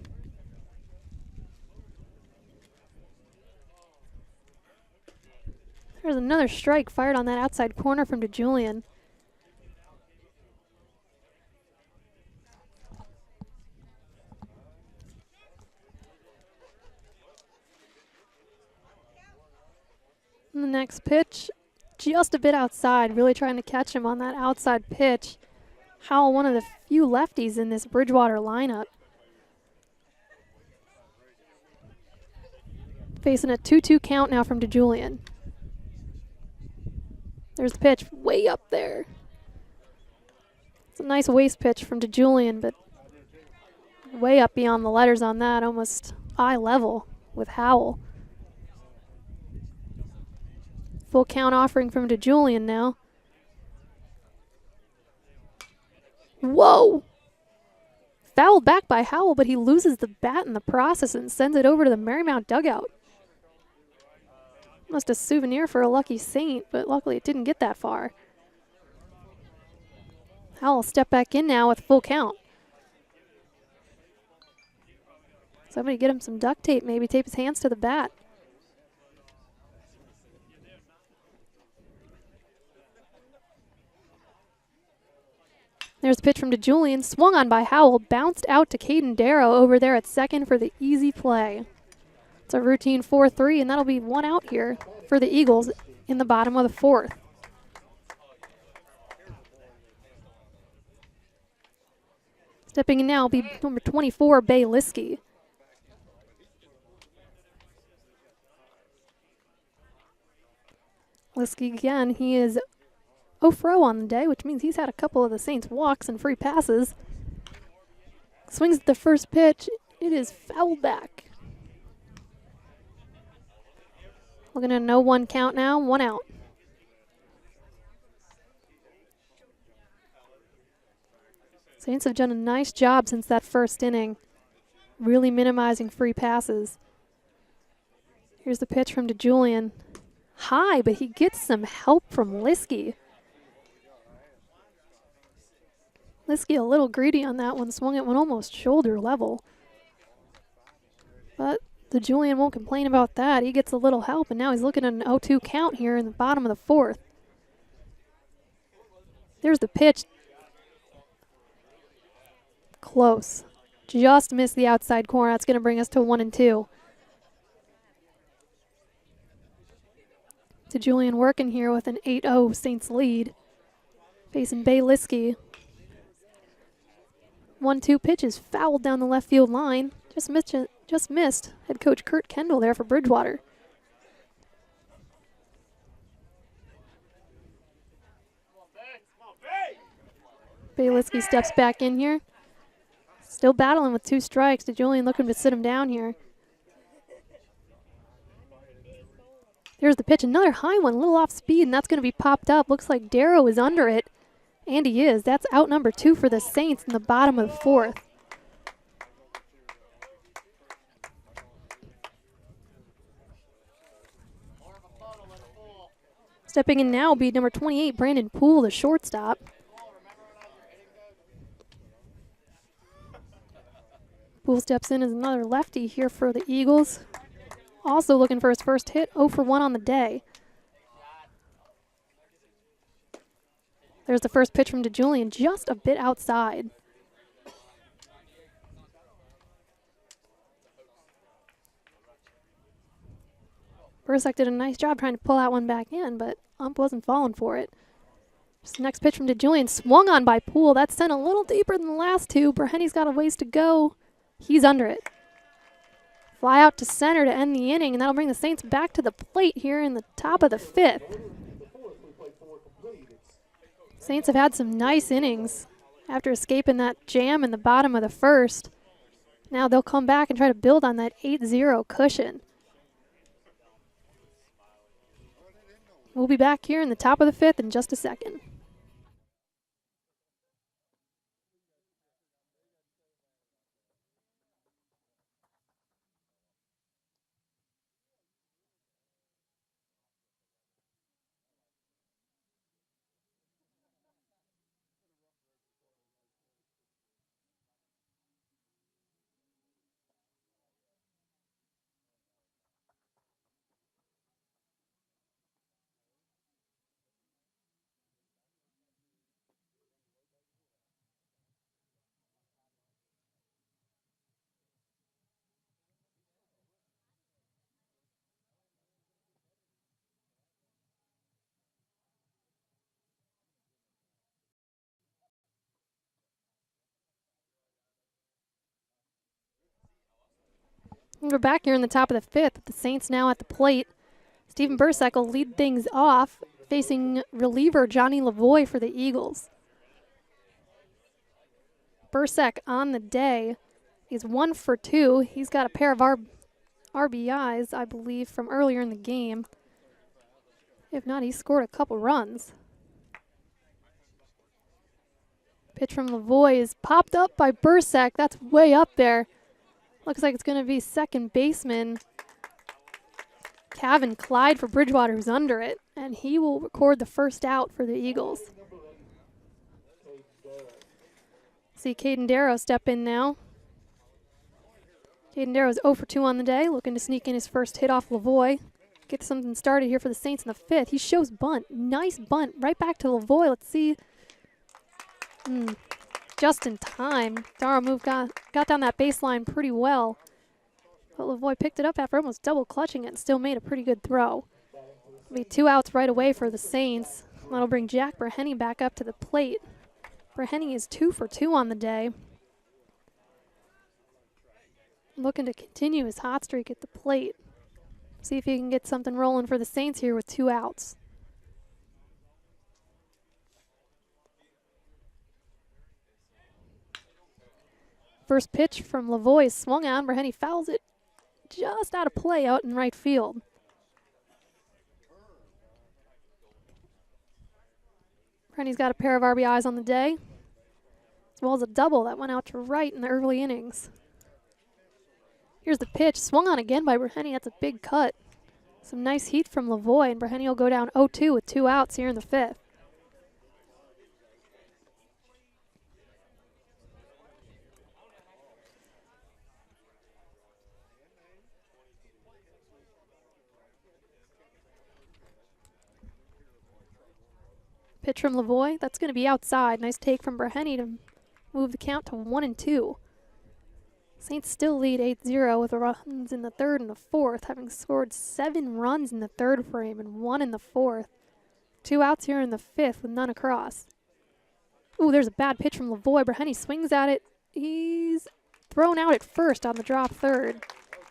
There's another strike fired on that outside corner from DeJulian. And the next pitch, just a bit outside, really trying to catch him on that outside pitch. Howell, one of the few lefties in this Bridgewater lineup. Facing a 2-2 count now from DeJulian. There's the pitch way up there. It's a nice waist pitch from DeJulian, but way up beyond the letters on that, almost eye level with Howell. Full count offering from DeJulian now. Whoa! Fouled back by Howell, but he loses the bat in the process and sends it over to the Marymount dugout. Almost a souvenir for a lucky Saint, but luckily it didn't get that far. Howell step back in now with full count. Somebody get him some duct tape, maybe tape his hands to the bat. There's the pitch from DeJulian, swung on by Howell, bounced out to Caden Darrow over there at second for the easy play. It's a routine 4-3, and that'll be one out here for the Eagles in the bottom of the fourth. Stepping in now will be number 24, Bay Liskey. Liskey again, he is 0 for 0 on the day, which means he's had a couple of the Saints walks and free passes. Swings at the first pitch. It is fouled back. Looking at a 0-1 count now, 1 out. Saints have done a nice job since that first inning, really minimizing free passes. Here's the pitch from DeJulian. High, but he gets some help from Liskey. Liskey a little greedy on that one, swung at one almost shoulder level. But DeJulian won't complain about that. He gets a little help, and now he's looking at an 0-2 count here in the bottom of the fourth. There's the pitch. Close. Just missed the outside corner. That's going to bring us to 1-2. DeJulian working here with an 8-0 Saints lead. Facing Bay Liskey. 1-2 pitch is fouled down the left field line. Just missed head coach Kurt Kendall there for Bridgewater. Bay Liskey steps back in here. Still battling with 2 strikes. DeJulian looking to sit him down here. There's the pitch, another high one, a little off speed, and that's going to be popped up. Looks like Darrow is under it, and he is. That's out number 2 for the Saints in the bottom of the fourth. Stepping in now will be number 28, Brandon Poole, the shortstop. Poole steps in as another lefty here for the Eagles. Also looking for his first hit, 0 for 1 on the day. There's the first pitch from DeJulian, just a bit outside. Bursak did a nice job trying to pull that one back in, but ump wasn't falling for it. Just the next pitch from DeJulian, swung on by Poole. That's sent a little deeper than the last two. Brahenny's got a ways to go. He's under it. Fly out to center to end the inning, and that'll bring the Saints back to the plate here in the top of the fifth. Saints have had some nice innings after escaping that jam in the bottom of the first. Now they'll come back and try to build on that 8-0 cushion. We'll be back here in the top of the fifth in just a second. We're back here in the top of the fifth. The Saints now at the plate. Stephen Bursak will lead things off, facing reliever Johnny Lavoie for the Eagles. Bursak on the day. He's 1 for 2. He's got a pair of RBIs, I believe, from earlier in the game. If not, he scored a couple runs. Pitch from Lavoie is popped up by Bursak. That's way up there. Looks like it's going to be second baseman Kevin Clyde for Bridgewater, who's under it, and he will record the first out for the Eagles. See Caden Darrow step in now. Caden Darrow is 0 for 2 on the day, looking to sneak in his first hit off Lavoie. Get something started here for the Saints in the 5th. He shows bunt. Nice bunt. Right back to Lavoie. Let's see. Just in time. Darrow got down that baseline pretty well. But Lavoie picked it up after almost double clutching it and still made a pretty good throw. It'll be 2 outs right away for the Saints. That'll bring Jack Brahenny back up to the plate. Brahenny is 2 for 2 on the day. Looking to continue his hot streak at the plate. See if he can get something rolling for the Saints here with 2 outs. First pitch from Lavoie is swung on. Brahenny fouls it just out of play out in right field. Brahenny's got a pair of RBIs on the day, as well as a double that went out to right in the early innings. Here's the pitch, swung on again by Brahenny. That's a big cut. Some nice heat from Lavoie, and Brahenny will go down 0-2 with 2 outs here in the 5th. Pitch from Lavoie, that's going to be outside. Nice take from Brahenny to move the count to 1-2. Saints still lead 8-0 with runs in the 3rd and the 4th, having scored 7 runs in the 3rd frame and 1 in the 4th. 2 outs here in the 5th with none across. Ooh, there's a bad pitch from Lavoie. Brahenny swings at it. He's thrown out at first on the drop 3rd.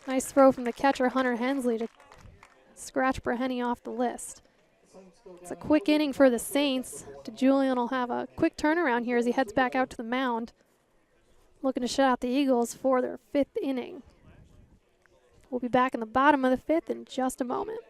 Nice throw from the catcher, Hunter Hensley, to scratch Brahenny off the list. It's a quick inning for the Saints. DeJulian will have a quick turnaround here as he heads back out to the mound, looking to shut out the Eagles for their 5th inning. We'll be back in the bottom of the 5th in just a moment.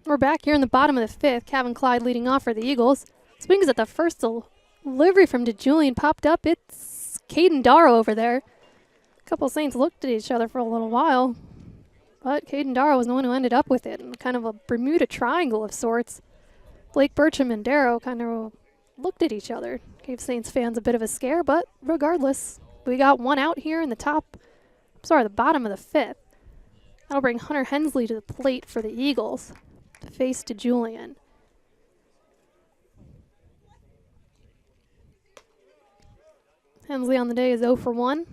We're back here in the bottom of the 5th. Kevin Clyde leading off for the Eagles. Swings at the first delivery from DeJulian. Popped up. It's Caden Darrow over there. A couple Saints looked at each other for a little while, but Caden Darrow was the one who ended up with it in kind of a Bermuda Triangle of sorts. Blake Burcham and Darrow kind of looked at each other. Gave Saints fans a bit of a scare, but regardless, we got 1 out here in the bottom of the 5th. That'll bring Hunter Hensley to the plate for the Eagles to face DeJulian. Hensley on the day is 0 for 1.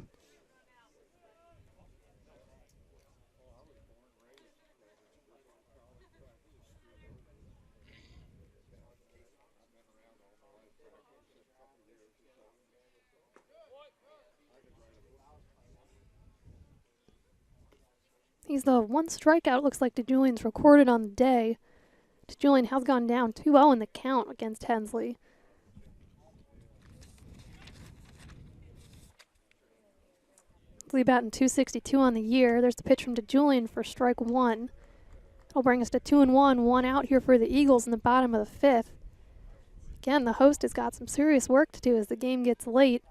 He's the 1 strikeout, looks like DeJulian's recorded on the day. DeJulian has gone down 2-0 in the count against Hensley. Hensley batting .262 on the year. There's the pitch from DeJulian for strike 1. That'll bring us to 2-1, 1 out here for the Eagles in the bottom of the 5th. Again, the host has got some serious work to do as the game gets late.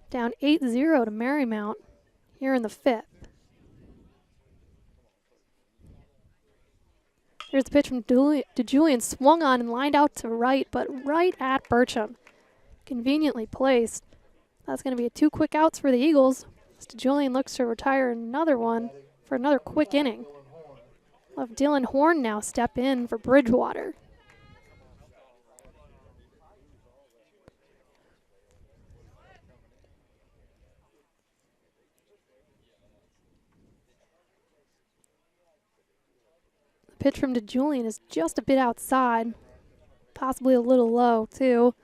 Down 8-0 to Marymount here in the 5th. Here's the pitch from DeJulian, swung on and lined out to right, but right at Burcham. Conveniently placed. That's going to be 2 quick outs for the Eagles. Mr. Julian looks to retire another one for another quick inning. We'll have Dylan Horn now step in for Bridgewater. The pitch from DeJulian is just a bit outside, possibly a little low too.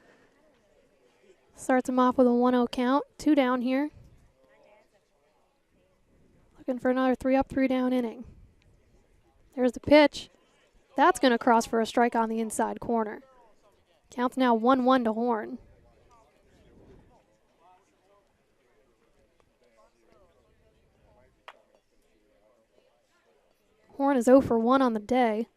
Starts him off with a 1-0 count, 2 down here. Looking for another 3 up, 3 down inning. There's the pitch. That's going to cross for a strike on the inside corner. Count's now 1-1 to Horn. Horn is 0 for 1 on the day.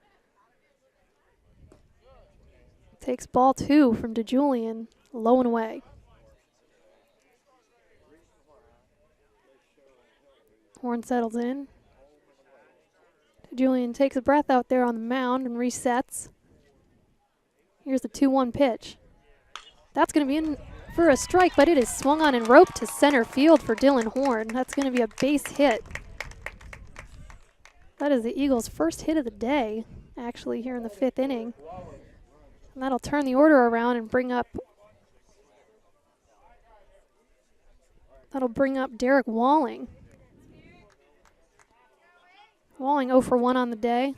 Takes ball 2 from DeJulian, low and away. Horn settles in. DeJulian takes a breath out there on the mound and resets. Here's the 2-1 pitch. That's going to be in for a strike, but it is swung on and roped to center field for Dylan Horn. That's going to be a base hit. That is the Eagles' first hit of the day, actually, here in the 5th inning. And that'll turn the order around and bring up Derek Walling. Walling 0 for 1 on the day.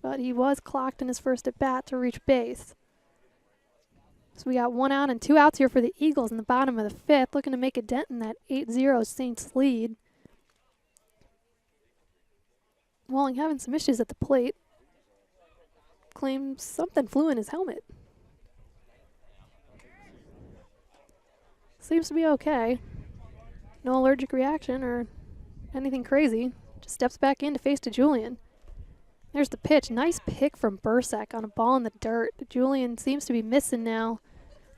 But he was clocked in his first at bat to reach base. So we got 1 out and 2 outs here for the Eagles in the bottom of the 5th, looking to make a dent in that 8-0 Saints lead. Walling having some issues at the plate. Claims something flew in his helmet. Seems to be okay. No allergic reaction or anything crazy. Just steps back in to face DeJulian. There's the pitch. Nice pick from Bursack on a ball in the dirt. DeJulian seems to be missing now.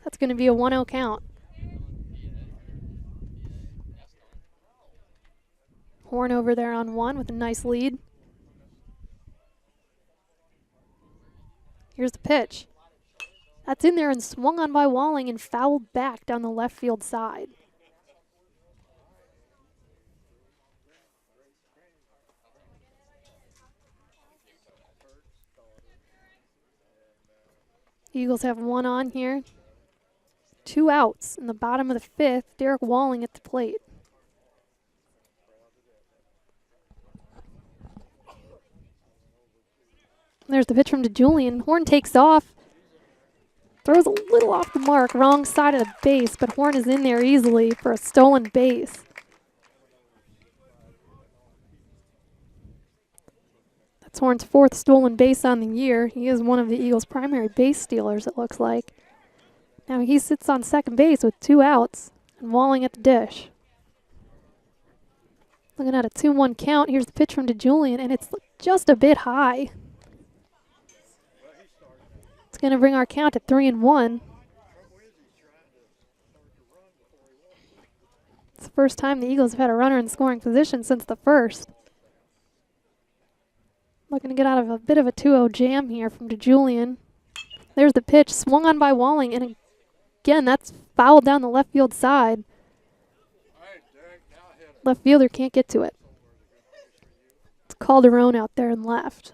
That's going to be a 1-0 count. Horn over there on 1 with a nice lead. Here's the pitch. That's in there and swung on by Walling and fouled back down the left field side. Eagles have 1 on here. 2 outs in the bottom of the 5th. Derek Walling at the plate. There's the pitch from DeJulian. Horn takes off. Throws a little off the mark, wrong side of the base, but Horn is in there easily for a stolen base. That's Horn's 4th stolen base on the year. He is one of the Eagles' primary base stealers, it looks like. Now he sits on second base with 2 outs and Walling at the dish. Looking at a 2-1 count. Here's the pitch from DeJulian, and it's just a bit high. It's going to bring our count to 3-1. It's the first time the Eagles have had a runner in scoring position since the 1st. Looking to get out of a bit of a 2-0 jam here from DeJulian. There's the pitch, swung on by Walling, and again, that's fouled down the left field side. Left fielder can't get to it. It's Calderon out there in left.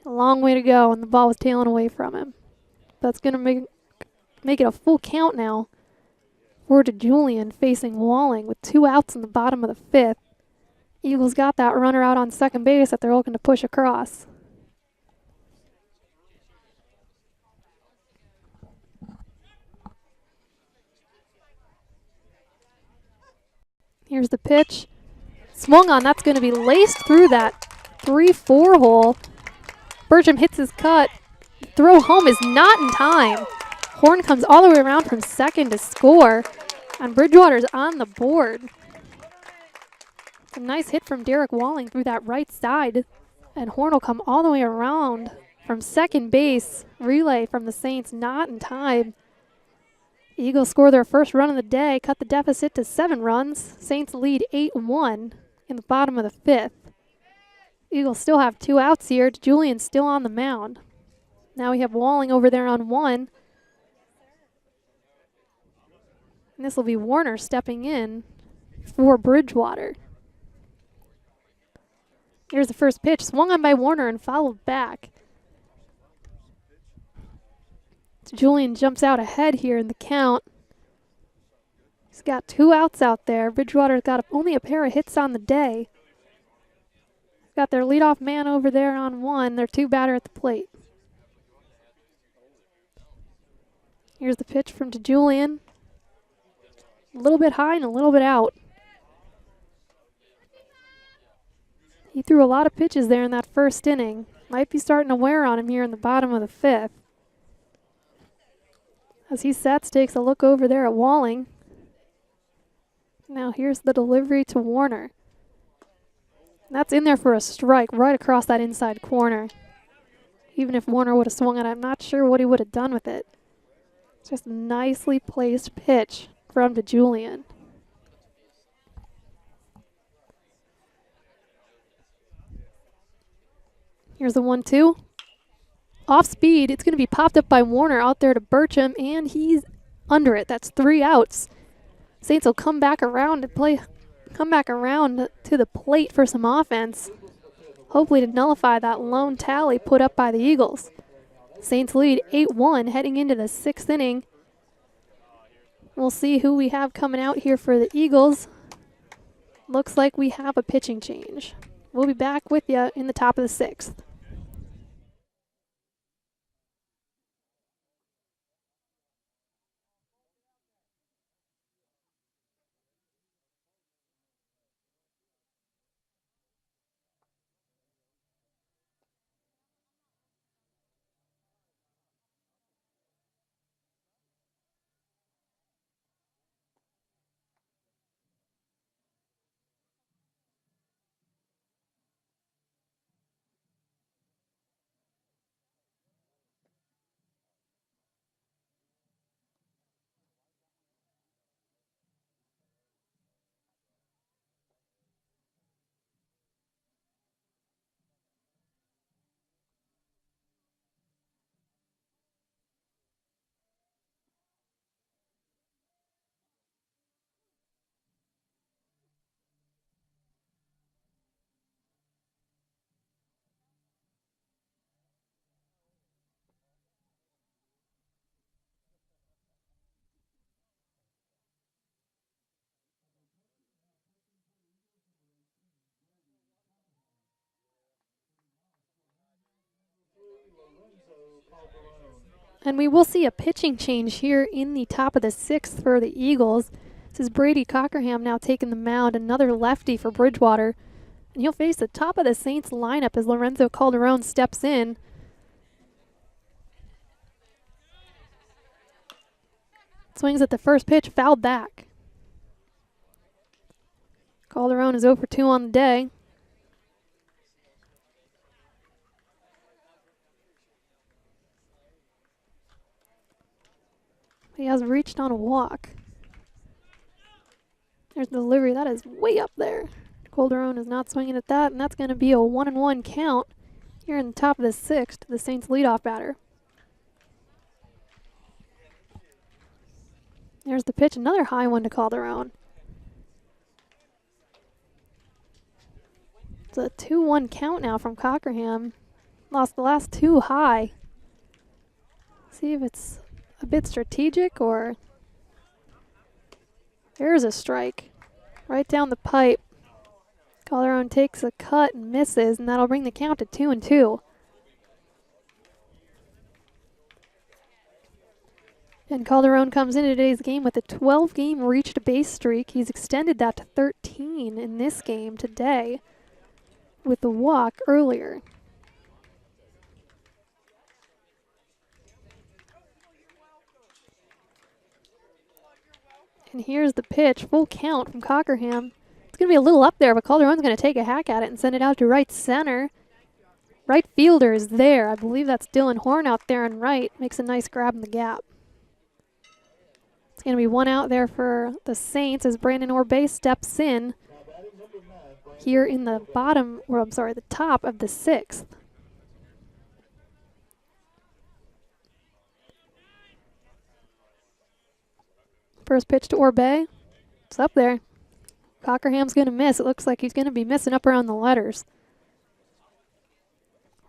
A long way to go, and the ball was tailing away from him. That's going to make it a full count now for DeJulian facing Walling with 2 outs in the bottom of the 5th. Eagles got that runner out on second base that they're looking to push across. Here's the pitch. Swung on. That's going to be laced through that 3-4 hole. Bertram hits his cut. Throw home is not in time. Horn comes all the way around from second to score, and Bridgewater's on the board. A nice hit from Derek Walling through that right side, and Horn will come all the way around from second base. Relay from the Saints, not in time. Eagles score their first run of the day, cut the deficit to 7 runs. Saints lead 8-1 in the bottom of the 5th. Eagles still have 2 outs here. Julian's still on the mound. Now we have Walling over there on 1. And this will be Warner stepping in for Bridgewater. Here's the first pitch, swung on by Warner and fouled back. Julian jumps out ahead here in the count. He's got 2 outs out there. Bridgewater's got only a pair of hits on the day. Got their leadoff man over there on 1. Their 2 batter at the plate. Here's the pitch from Julian. A little bit high and a little bit out. He threw a lot of pitches there in that first inning. Might be starting to wear on him here in the bottom of the 5th. As he sets, takes a look over there at Walling. Now here's the delivery to Warner. That's in there for a strike right across that inside corner. Even if Warner would have swung it, I'm not sure what he would have done with it. It's just a nicely placed pitch from Julian. Here's the 1-2. Off speed, it's going to be popped up by Warner out there to Burcham, and he's under it. That's 3 outs. Saints will come back around to the plate for some offense, hopefully to nullify that lone tally put up by the Eagles. Saints lead 8-1 heading into the 6th inning. We'll see who we have coming out here for the Eagles. Looks like we have a pitching change. We'll be back with you in the top of the 6th. And we will see a pitching change here in the top of the 6th for the Eagles. This is Brady Cockerham now taking the mound, another lefty for Bridgewater. And he'll face the top of the Saints lineup as Lorenzo Calderon steps in. Swings at the first pitch, fouled back. Calderon is 0 for 2 on the day. He has reached on a walk. There's the delivery. That is way up there. Calderon is not swinging at that, and that's going to be a 1-1 count here in the top of the 6th, the Saints leadoff batter. There's the pitch, another high one to Calderon. It's a 2-1 count now from Cockerham. Lost the last 2 high. See if it's a bit strategic or... There's a strike right down the pipe. Calderon takes a cut and misses, and that'll bring the count to 2-2. And Calderon comes into today's game with a 12-game reached base streak. He's extended that to 13 in this game today with the walk earlier. And here's the pitch, full count from Cockerham. It's going to be a little up there, but Calderon's going to take a hack at it and send it out to right center. Right fielder is there. I believe that's Dylan Horn out there on right. Makes a nice grab in the gap. It's going to be 1 out there for the Saints as Brandon Orbay steps in here in the the top of the 6th. First pitch to Orbay. It's up there. Cockerham's going to miss. It looks like he's going to be missing up around the letters.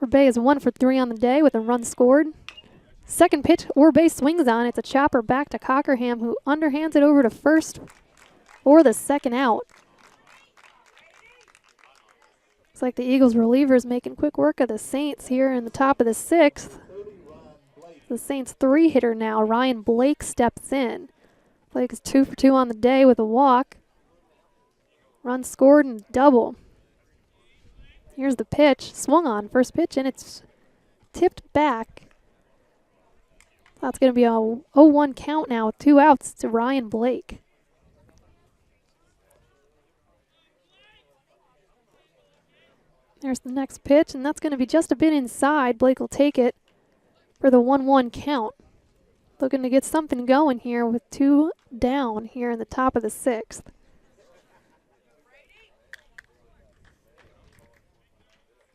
Orbay is 1 for 3 on the day with a run scored. Second pitch, Orbay swings on. It's a chopper back to Cockerham, who underhands it over to first for the second out. Looks like the Eagles relievers making quick work of the Saints here in the top of the 6th. The Saints 3-hitter now. Ryan Blake steps in. Blake is 2 for 2 on the day with a walk. Run scored and double. Here's the pitch. Swung on. First pitch, and it's tipped back. That's going to be a 0-1 count now with 2 outs to Ryan Blake. There's the next pitch, and that's going to be just a bit inside. Blake will take it for the 1-1 count. Looking to get something going here with 2 down here in the top of the 6th.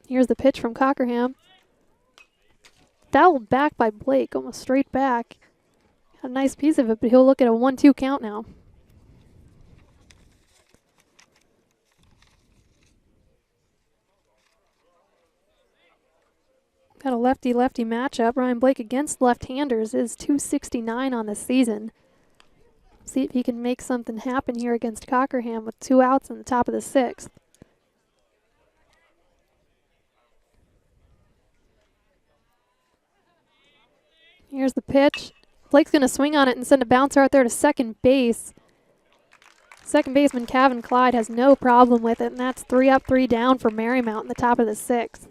Here's the pitch from Cockerham. Fouled back by Blake, almost straight back. Got a nice piece of it, but he'll look at a 1-2 count now. Got a lefty-lefty matchup. Ryan Blake against left-handers is .269 on the season. See if he can make something happen here against Cockerham with 2 outs in the top of the 6th. Here's the pitch. Blake's going to swing on it and send a bouncer out there to second base. Second baseman Kevin Clyde has no problem with it, and that's 3 up, 3 down for Marymount in the top of the 6th.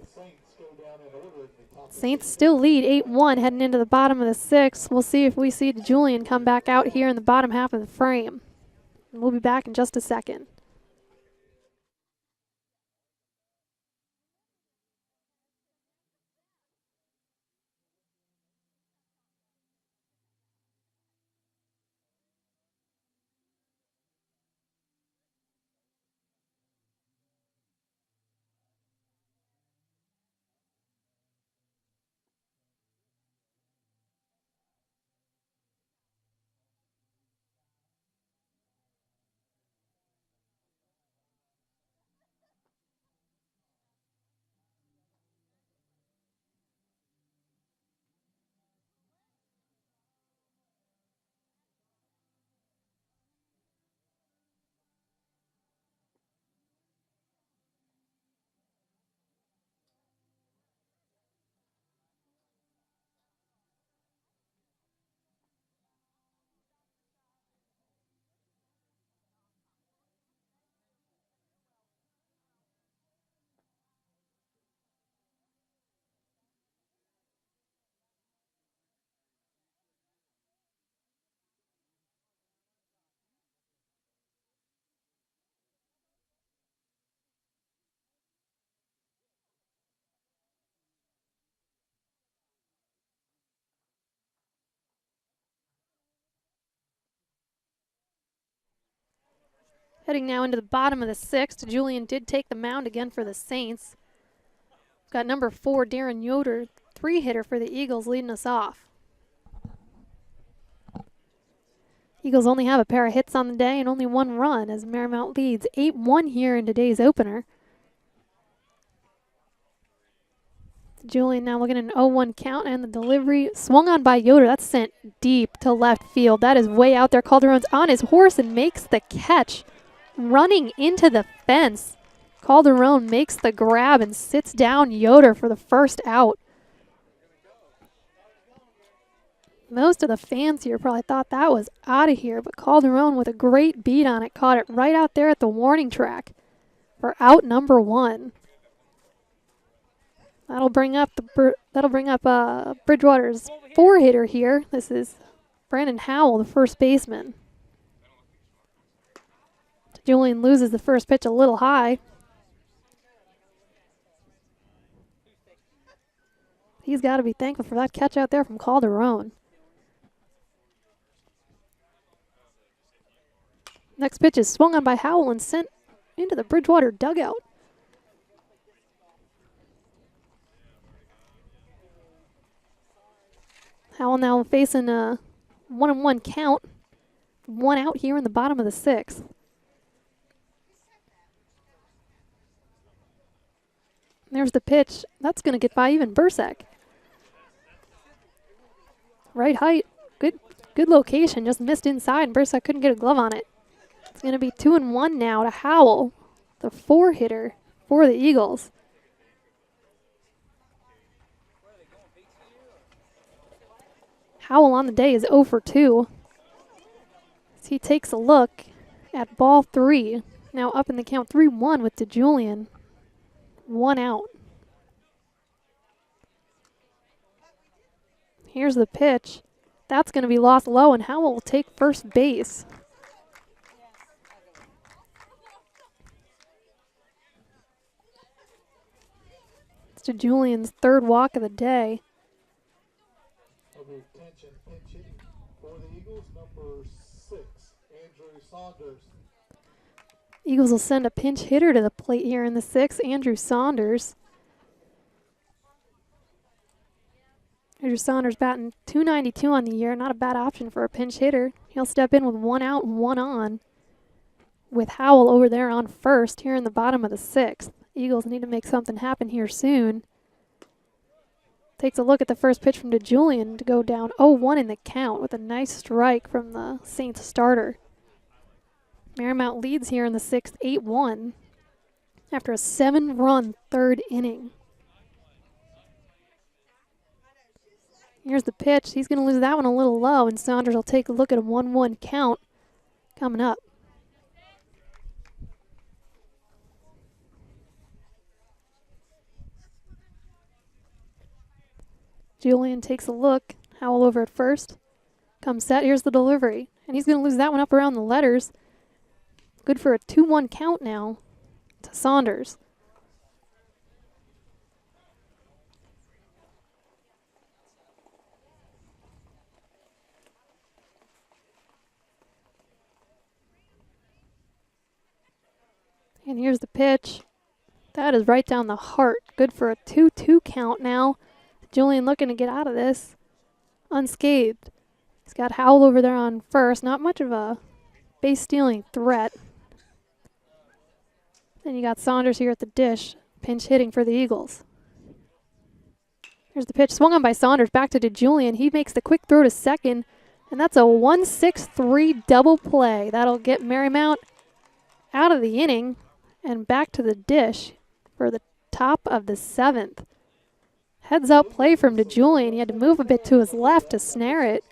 Saints still lead 8-1 heading into the bottom of the 6th. We'll see if we see Julian come back out here in the bottom half of the frame. And we'll be back in just a second. Heading now into the bottom of the 6th, Julian did take the mound again for the Saints. Got number 4, Darren Yoder, 3-hitter for the Eagles, leading us off. Eagles only have a pair of hits on the day and only 1 run as Marymount leads 8-1 here in today's opener. Julian now looking at an 0-1 count, and the delivery swung on by Yoder. That's sent deep to left field. That is way out there. Calderon's on his horse and makes the catch. Running into the fence. Calderon makes the grab and sits down Yoder for the first out. Most of the fans here probably thought that was out of here, but Calderon with a great beat on it caught it right out there at the warning track for out number 1. That'll bring up Bridgewater's 4-hitter here. This is Brandon Howell, the first baseman. Julian loses the first pitch a little high. He's got to be thankful for that catch out there from Calderon. Next pitch is swung on by Howell and sent into the Bridgewater dugout. Howell now facing a 1-1 count. 1 out here in the bottom of the 6th. There's the pitch. That's going to get by even Bursek. Right height. Good location. Just missed inside, and Bursek couldn't get a glove on it. It's going to be 2-1 now to Howell, the 4-hitter for the Eagles. Howell on the day is 0 for 2. As he takes a look at ball 3. Now up in the count 3-1 with DeJulian. 1 out. Here's the pitch. That's going to be lost low, and Howell will take first base. It's DeJulian's 3rd walk of the day. Attention, pinch hitting for the Eagles, number 6, Andrew Saunders. Eagles will send a pinch hitter to the plate here in the 6th, Andrew Saunders. Andrew Saunders batting .292 on the year. Not a bad option for a pinch hitter. He'll step in with 1 out and 1 on, with Howell over there on first here in the bottom of the 6th. Eagles need to make something happen here soon. Takes a look at the first pitch from DeJulian to go down 0-1 in the count with a nice strike from the Saints starter. Marymount leads here in the 6th, 8-1, after a 7-run 3rd inning. Here's the pitch. He's going to lose that one a little low, and Saunders will take a look at a 1-1 count coming up. Julian takes a look. Howell over at first. Comes set. Here's the delivery. And he's going to lose that one up around the letters. Good for a 2-1 count now to Saunders. And here's the pitch. That is right down the heart. Good for a 2-2 count now. Julian looking to get out of this unscathed. He's got Howell over there on first. Not much of a base-stealing threat. Then you got Saunders here at the dish, pinch hitting for the Eagles. Here's the pitch, swung on by Saunders, back to DeJulian. He makes the quick throw to second, and that's a 1-6-3 double play. That'll get Marymount out of the inning and back to the dish for the top of the 7th. Heads-up play from DeJulian. He had to move a bit to his left to snare it,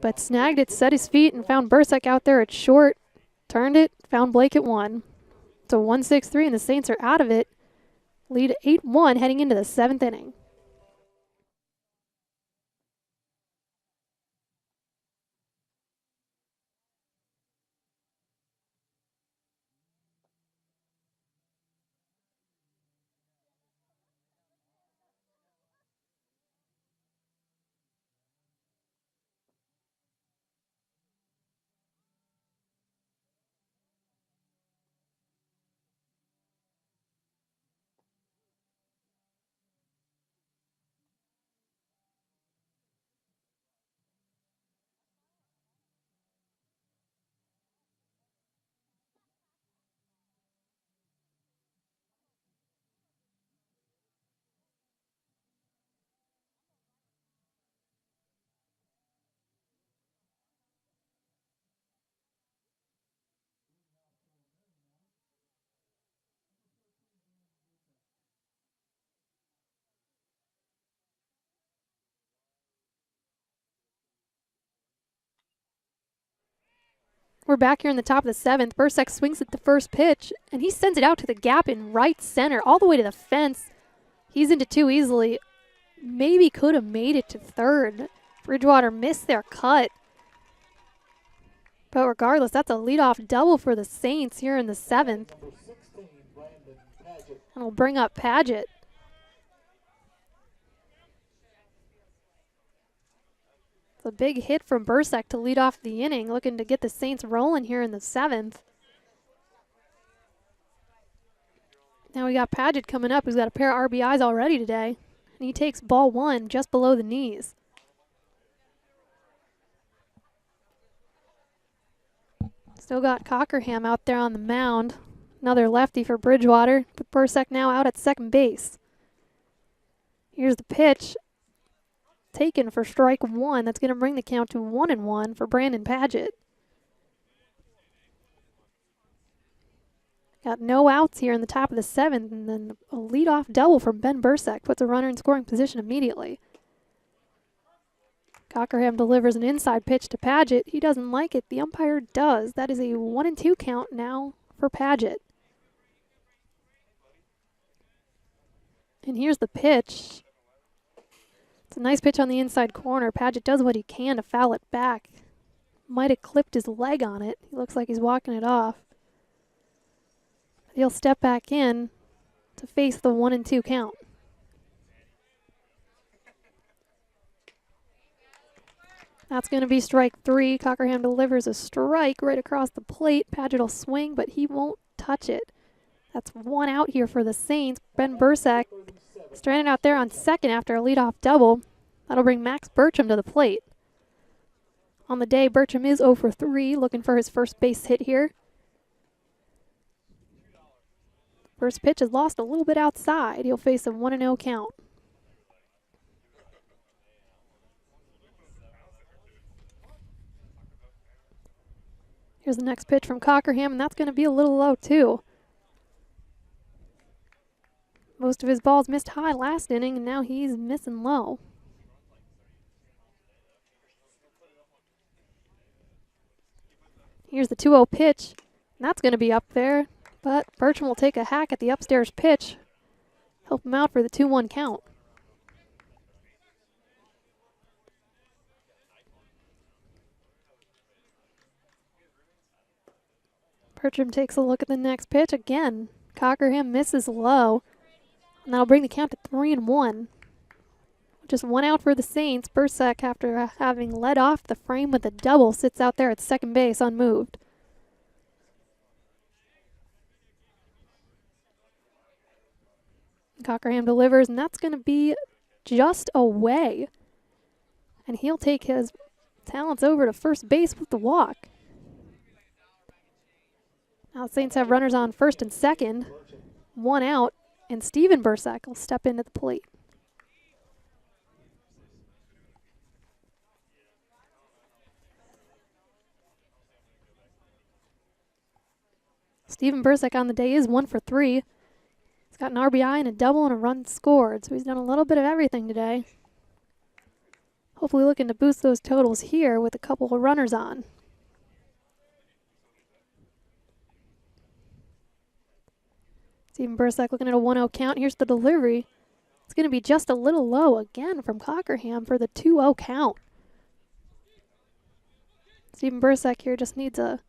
but snagged it, set his feet, and found Bursek out there at short. Turned it, found Blake at 1. It's a 1-6-3, and the Saints are out of it. Lead 8-1 heading into the 7th inning. We're back here in the top of the 7th. Bursek swings at the first pitch, and he sends it out to the gap in right center, all the way to the fence. He's into 2 easily. Maybe could have made it to 3rd. Bridgewater missed their cut. But regardless, that's a leadoff double for the Saints here in the 7th. And we'll bring up Paget. It's a big hit from Bursek to lead off the inning, looking to get the Saints rolling here in the 7th. Now we got Paget coming up, who's got a pair of RBIs already today. And he takes ball 1 just below the knees. Still got Cockerham out there on the mound. Another lefty for Bridgewater, but Bursek now out at second base. Here's the pitch. Taken for strike one. That's going to bring the count to 1-1 for Brandon Paget. Got no outs here in the top of the seventh, and then a leadoff double from Ben Bursek puts a runner in scoring position immediately. Cockerham delivers an inside pitch to Paget. He doesn't like it. The umpire does. That is a 1-2 count now for Paget. And here's the pitch. It's a nice pitch on the inside corner. Paget does what he can to foul it back. Might have clipped his leg on it. He looks like he's walking it off. He'll step back in to face the 1-2 count. That's going to be strike three. Cockerham delivers a strike right across the plate. Paget will swing, but he won't touch it. That's one out here for the Saints. Ben Bursek stranded out there on second after a leadoff double. That'll bring Max Bertram to the plate. On the day, Bertram is 0 for 3, looking for his first base hit here. First pitch is lost a little bit outside. He'll face a 1-0 count. Here's the next pitch from Cockerham, and that's going to be a little low too. Most of his balls missed high last inning, and now he's missing low. Here's the 2-0 pitch, and that's going to be up there. But Bertram will take a hack at the upstairs pitch. Help him out for the 2-1 count. Bertram takes a look at the next pitch again. Cockerham misses low. And that'll bring the count to 3-1. Just one out for the Saints. Bursek, after having led off the frame with a double, sits out there at second base unmoved. Cockerham delivers, and that's going to be just away. And he'll take his talents over to first base with the walk. Now the Saints have runners on first and second. One out, and Steven Bursek will step into the plate. Steven Bursek on the day is 1 for 3. He's got an RBI and a double and a run scored, so he's done a little bit of everything today. Hopefully looking to boost those totals here with a couple of runners on. Steven Bursek looking at a 1-0 count. Here's the delivery. It's going to be just a little low again from Cockerham for the 2-0 count. Steven Bursek here just needs a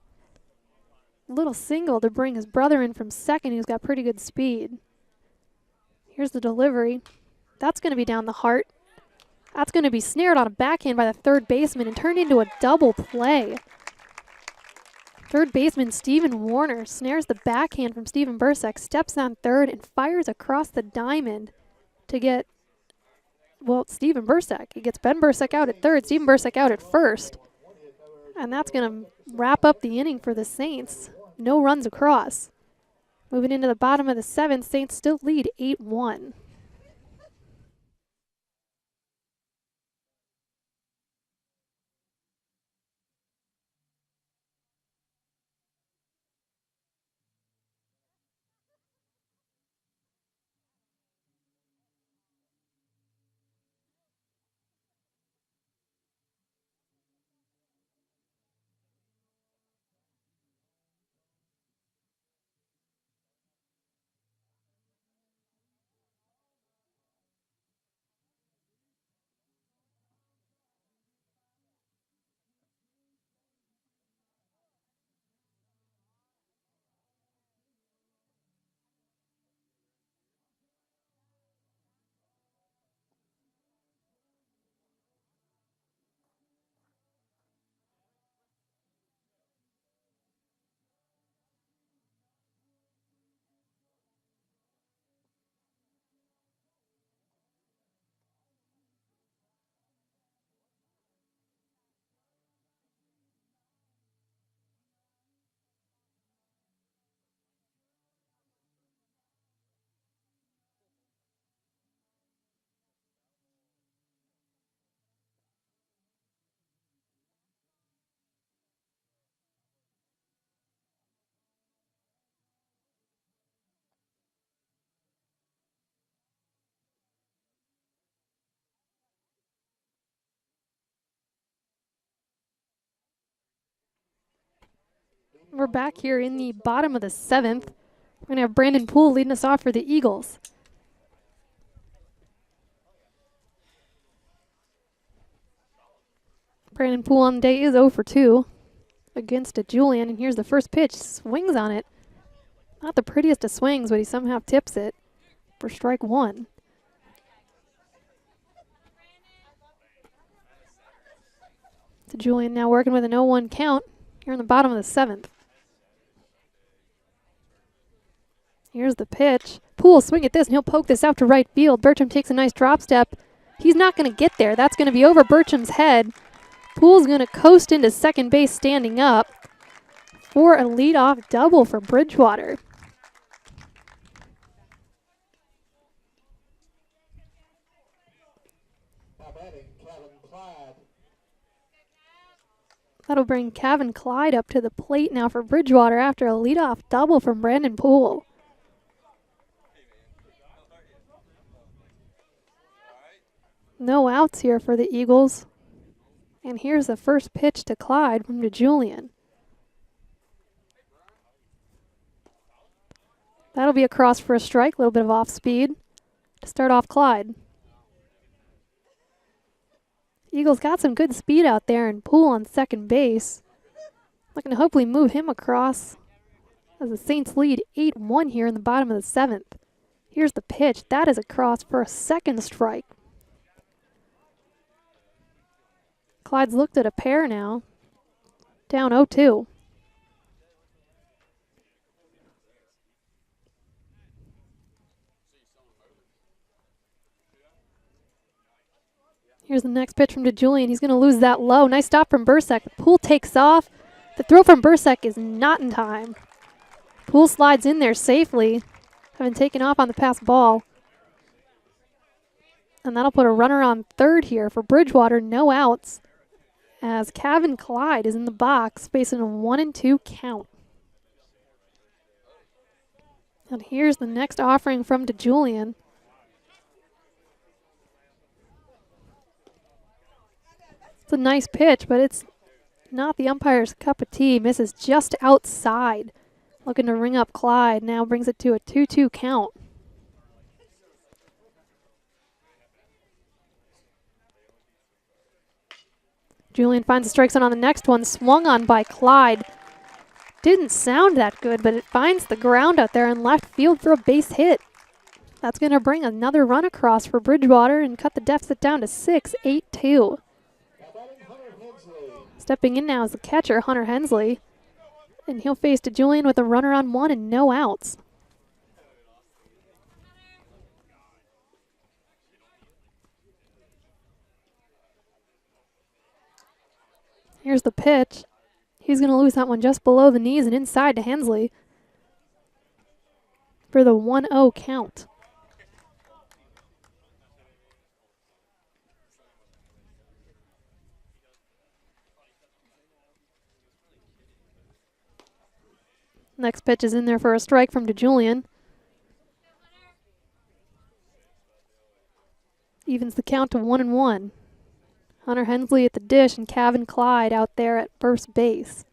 little single to bring his brother in from second, who's got pretty good speed. Here's the delivery. That's going to be down the heart. That's going to be snared on a backhand by the third baseman and turned into a double play. Third baseman Stephen Warner snares the backhand from Steven Bursek, steps on third, and fires across the diamond to get, well, Steven Bursek. He gets Ben Bursek out at third, Steven Bursek out at first. And that's going to wrap up the inning for the Saints. No runs across. Moving into the bottom of the seventh, Saints still lead 8-1. We're back here in the bottom of the 7th. We're going to have Brandon Poole leading us off for the Eagles. Brandon Poole on the day is 0 for 2 against a Julian, and here's the first pitch. Swings on it. Not the prettiest of swings, but he somehow tips it for strike 1. So Julian now working with an 0-1 count here in the bottom of the 7th. Here's the pitch. Poole swing at this, and he'll poke this out to right field. Bertram takes a nice drop step. He's not going to get there. That's going to be over Bertram's head. Poole's going to coast into second base standing up for a leadoff double for Bridgewater. That'll bring Kevin Clyde up to the plate now for Bridgewater after a leadoff double from Brandon Poole. No outs here for the Eagles. And here's the first pitch to Clyde from DeJulian. That'll be a cross for a strike, a little bit of off speed to start off Clyde. Eagles got some good speed out there, and Poole on second base. Looking to hopefully move him across as the Saints lead 8-1 here in the bottom of the 7th. Here's the pitch. That is a cross for a second strike. Clyde's looked at a pair now. Down 0-2. Here's the next pitch from DeJulian. He's going to lose that low. Nice stop from Bursek. Poole takes off. The throw from Bursek is not in time. Poole slides in there safely, having taken off on the pass ball. And that'll put a runner on third here for Bridgewater. No outs, as Kevin Clyde is in the box facing a 1-2 count. And here's the next offering from DeJulian. It's a nice pitch, but it's not the umpire's cup of tea. Misses just outside. Looking to ring up Clyde. Now brings it to a 2-2 count. Julian finds the strike zone on the next one. Swung on by Clyde. Didn't sound that good, but it finds the ground out there in left field for a base hit. That's going to bring another run across for Bridgewater and cut the deficit down to 6, 8-2. Stepping in now is the catcher, Hunter Hensley. And he'll face DeJulian with a runner on one and no outs. Here's the pitch. He's going to lose that one just below the knees and inside to Hensley for the 1-0 count. Next pitch is in there for a strike from DeJulian. Evens the count to 1-1. Hunter Hensley at the dish and Kevin Clyde out there at first base.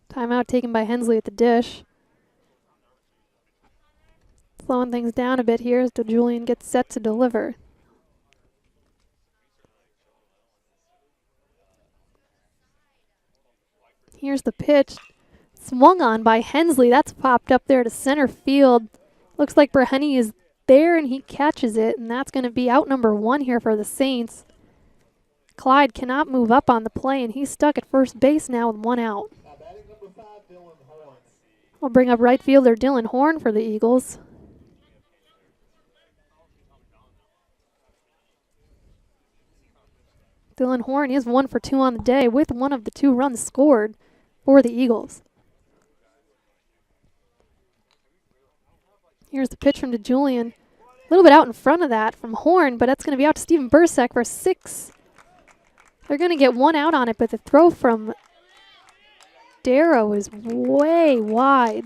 Timeout taken by Hensley at the dish. Slowing things down a bit here as DeJulian gets set to deliver. Here's the pitch. Swung on by Hensley. That's popped up there to center field. Looks like Breheny is there and he catches it, and that's going to be out number one here for the Saints. Clyde cannot move up on the play, and he's stuck at first base now with one out. We'll bring up right fielder Dylan Horn for the Eagles. Dylan Horn is 1 for 2 on the day with one of the 2 runs scored for the Eagles. Here's the pitch from DeJulian. A little bit out in front of that from Horn, but that's going to be out to Steven Bursek for 6. They're going to get one out on it, but the throw from Darrow is way wide.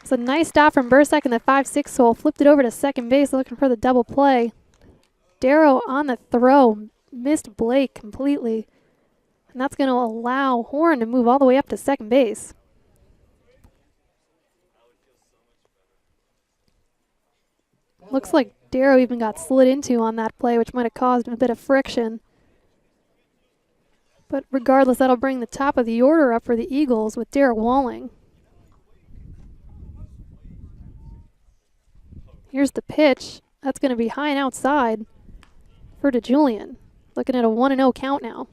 It's a nice stop from Bursek in the 5-6 hole. Flipped it over to second base looking for the double play. Darrow on the throw missed Blake completely. And that's going to allow Horn to move all the way up to second base. Looks like Darrow even got slid into on that play, which might have caused a bit of friction. But regardless, that'll bring the top of the order up for the Eagles with Darrow Walling. Here's the pitch. That's going to be high and outside for DeJulian. Looking at a 1-0 count now.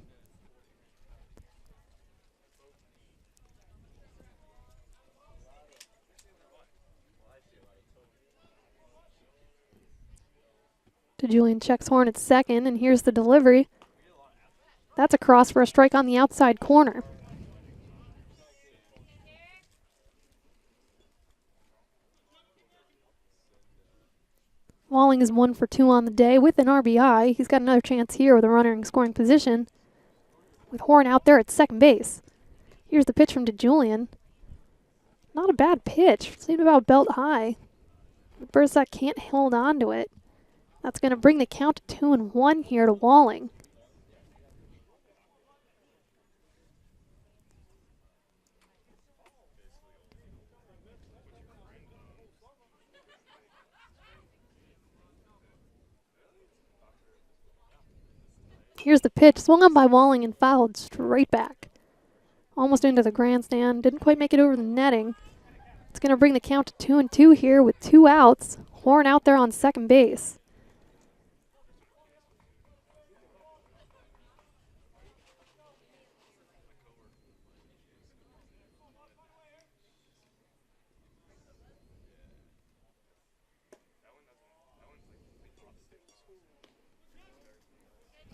DeJulian checks Horn at second, and here's the delivery. That's a cross for a strike on the outside corner. Walling is 1 for 2 on the day with an RBI. He's got another chance here with a runner in scoring position with Horn out there at second base. Here's the pitch from DeJulian. Not a bad pitch. Seemed about belt high. Bursack can't hold on to it. That's going to bring the count to 2-1 here to Walling. Here's the pitch, swung on by Walling and fouled straight back. Almost into the grandstand, didn't quite make it over the netting. It's going to bring the count to 2-2 here with 2 outs. Horn out there on second base.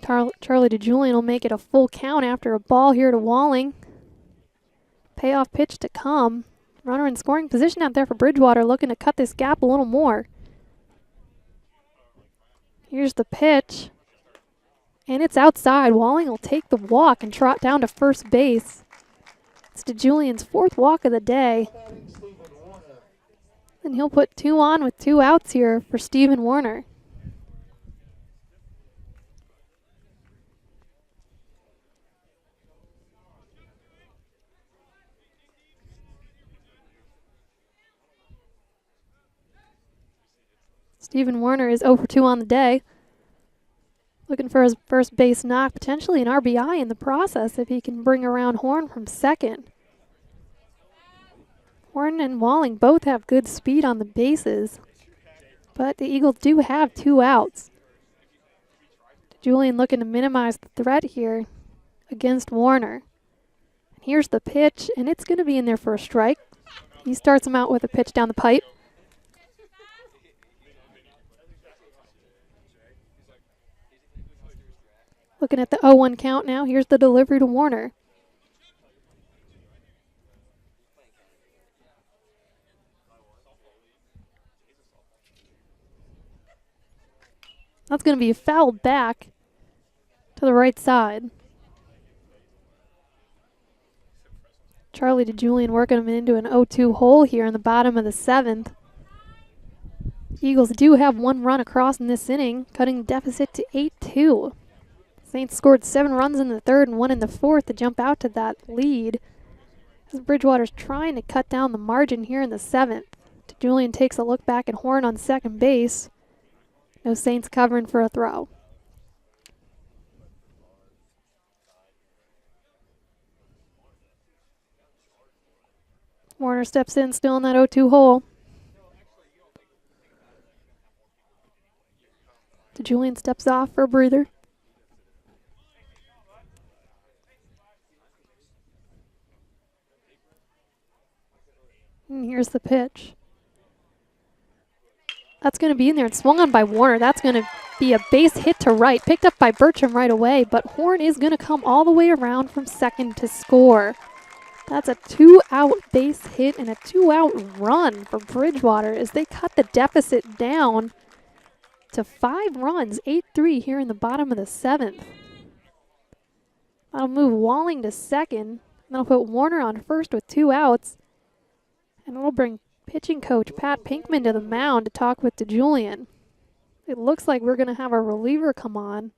Charlie DeJulian will make it a full count after a ball here to Walling. Payoff pitch to come. Runner in scoring position out there for Bridgewater, looking to cut this gap a little more. Here's the pitch. And it's outside. Walling will take the walk and trot down to first base. It's DeJulian's 4th walk of the day. And he'll put 2 on with 2 outs here for Stephen Warner. Stephen Warner is 0 for 2 on the day. Looking for his first base knock, potentially an RBI in the process if he can bring around Horn from second. Horn and Walling both have good speed on the bases, but the Eagles do have 2 outs. Julian looking to minimize the threat here against Warner. Here's the pitch, and it's going to be in there for a strike. He starts him out with a pitch down the pipe. Looking at the 0-1 count now. Here's the delivery to Warner. That's going to be fouled back to the right side. Charlie DeJulian working him into an 0-2 hole here in the bottom of the 7th. Eagles do have 1 run across in this inning, cutting the deficit to 8-2. Saints scored 7 runs in the 3rd and 1 in the 4th to jump out to that lead. As Bridgewater's trying to cut down the margin here in the 7th. DeJulian takes a look back at Horn on second base. No Saints covering for a throw. Warner steps in, still in that 0-2 hole. DeJulian steps off for a breather. And here's the pitch. That's going to be in there and swung on by Warner. That's going to be a base hit to right, picked up by Bertram right away, but Horn is going to come all the way around from second to score. That's a 2-out base hit and a 2-out run for Bridgewater as they cut the deficit down to 5 runs, 8-3 here in the bottom of the 7th. That'll move Walling to second. That'll put Warner on first with 2 outs. And we'll bring pitching coach Pat Pinkman to the mound to talk with DeJulian. It looks like we're going to have a reliever come on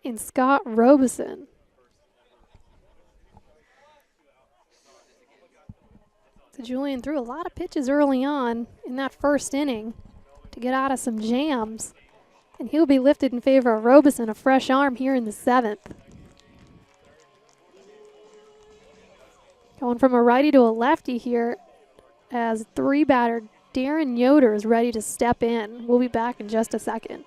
in Scott Robeson. So Julian threw a lot of pitches early on in that first inning to get out of some jams. And he'll be lifted in favor of Robeson, a fresh arm here in the 7th. Going from a righty to a lefty here as 3-batter Darren Yoder is ready to step in. We'll be back in just a second.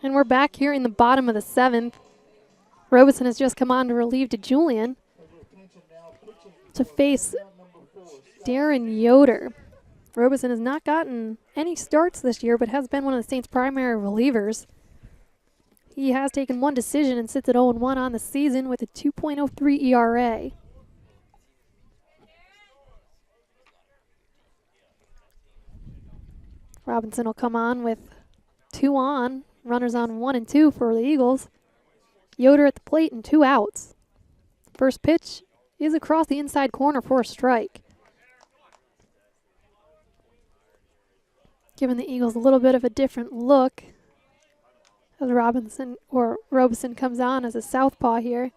And we're back here in the bottom of the 7th. Robeson has just come on to relieve to Julian to face Darren Yoder. Robeson has not gotten any starts this year, but has been one of the Saints' primary relievers. He has taken one decision and sits at 0-1 on the season with a 2.03 ERA. Robinson will come on with 2 on, runners on 1 and 2 for the Eagles. Yoder at the plate and 2 outs. First pitch is across the inside corner for a strike. Giving the Eagles a little bit of a different look as Robeson comes on as a southpaw here.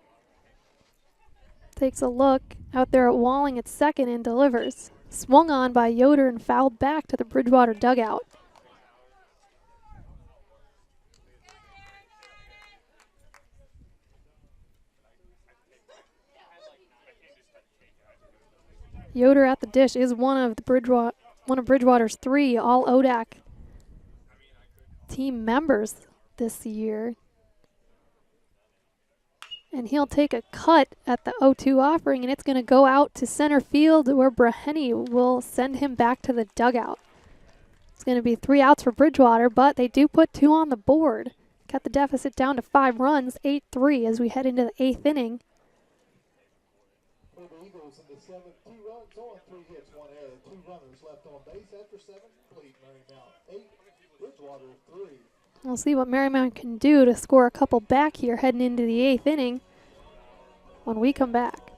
Takes a look out there at Walling at second and delivers. Swung on by Yoder and fouled back to the Bridgewater dugout. Yoder at the dish is one of Bridgewater's 3 all ODAC team members this year. And he'll take a cut at the 0-2 offering, and it's going to go out to center field where Braheny will send him back to the dugout. It's going to be 3 outs for Bridgewater, but they do put 2 on the board. Cut the deficit down to 5 runs, 8-3 as we head into the 8th inning. For the Eagles in the 7th, 2 runs on, 3 hits, 1 error, 2 runners left on base after 7, complete Marymount 8, Bridgewater 3. We'll see what Marymount can do to score a couple back here heading into the 8th inning when we come back.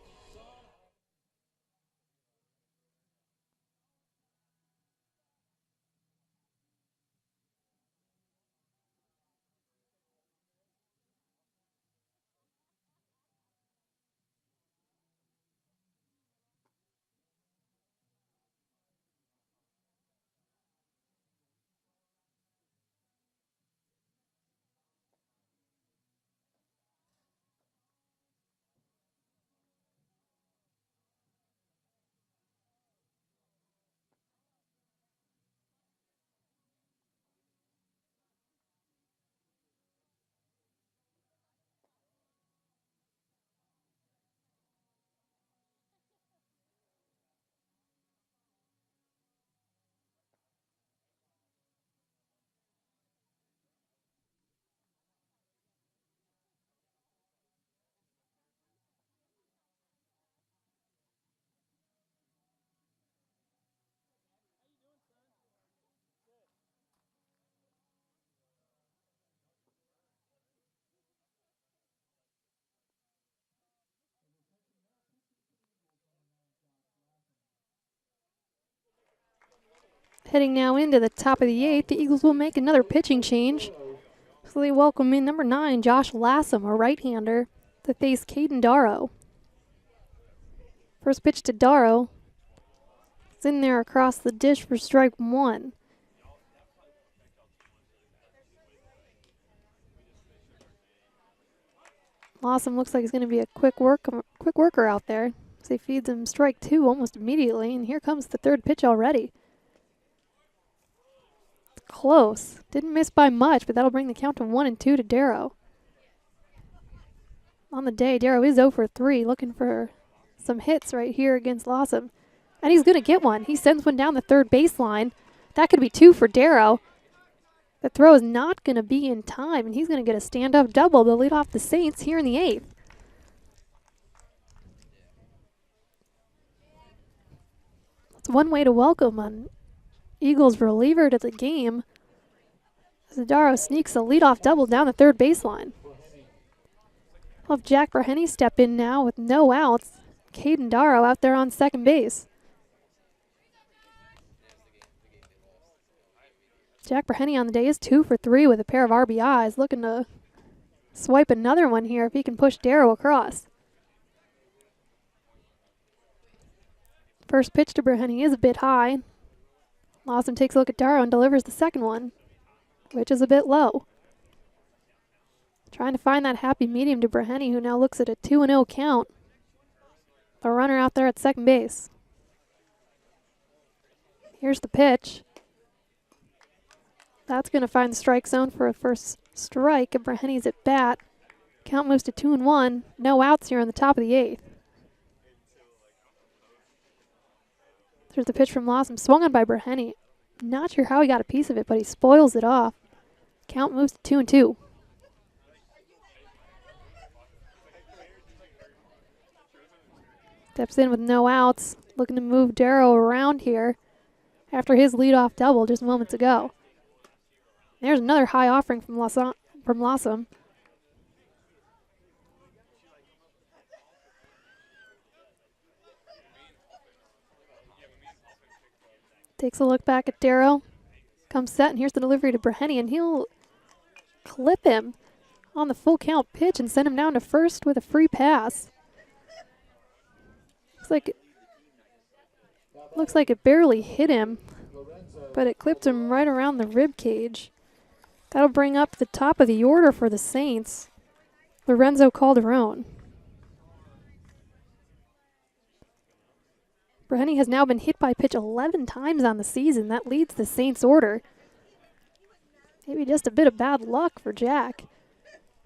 Heading now into the top of the 8th, the Eagles will make another pitching change. So they welcome in number 9, Josh Lassam, a right-hander, to face Caden Darrow. First pitch to Darrow. It's in there across the dish for strike one. Lawson looks like he's going to be a quick worker out there. So he feeds him strike two almost immediately, and here comes the third pitch already. Close. Didn't miss by much, but that'll bring the count to 1-2 to Darrow. On the day, Darrow is 0 for 3, looking for some hits right here against Lawson. And he's going to get one. He sends one down the third baseline. That could be 2 for Darrow. The throw is not going to be in time, and he's going to get a stand-up double to lead off the Saints here in the 8th. That's one way to welcome an Eagles reliever to the game. Darrow sneaks a leadoff double down the third baseline. We'll have Jack Brahenny step in now with no outs. Caden Darrow out there on second base. Jack Brahenny on the day is 2 for 3 with a pair of RBIs, looking to swipe another one here if he can push Darrow across. First pitch to Brahenny is a bit high. Lawson takes a look at Darrow and delivers the second one, which is a bit low. Trying to find that happy medium to Brahenny, who now looks at a 2-0 count. A runner out there at second base. Here's the pitch. That's going to find the strike zone for a first strike, and Brahenny's at bat. Count moves to 2-1. No outs here on the top of the 8th. There's the pitch from Lawson, swung on by Brahenny. Not sure how he got a piece of it, but he spoils it off. Count moves to 2-2. Steps in with no outs, looking to move Darrow around here after his leadoff double just moments ago. There's another high offering from Lawson. Takes a look back at Darrow. Comes set, and here's the delivery to Brahenny, and he'll clip him on the full count pitch and send him down to first with a free pass. Looks like it barely hit him, but it clipped him right around the rib cage. That'll bring up the top of the order for the Saints, Lorenzo Calderon. Brahenny has now been hit by pitch 11 times on the season. That leads the Saints order. Maybe just a bit of bad luck for Jack.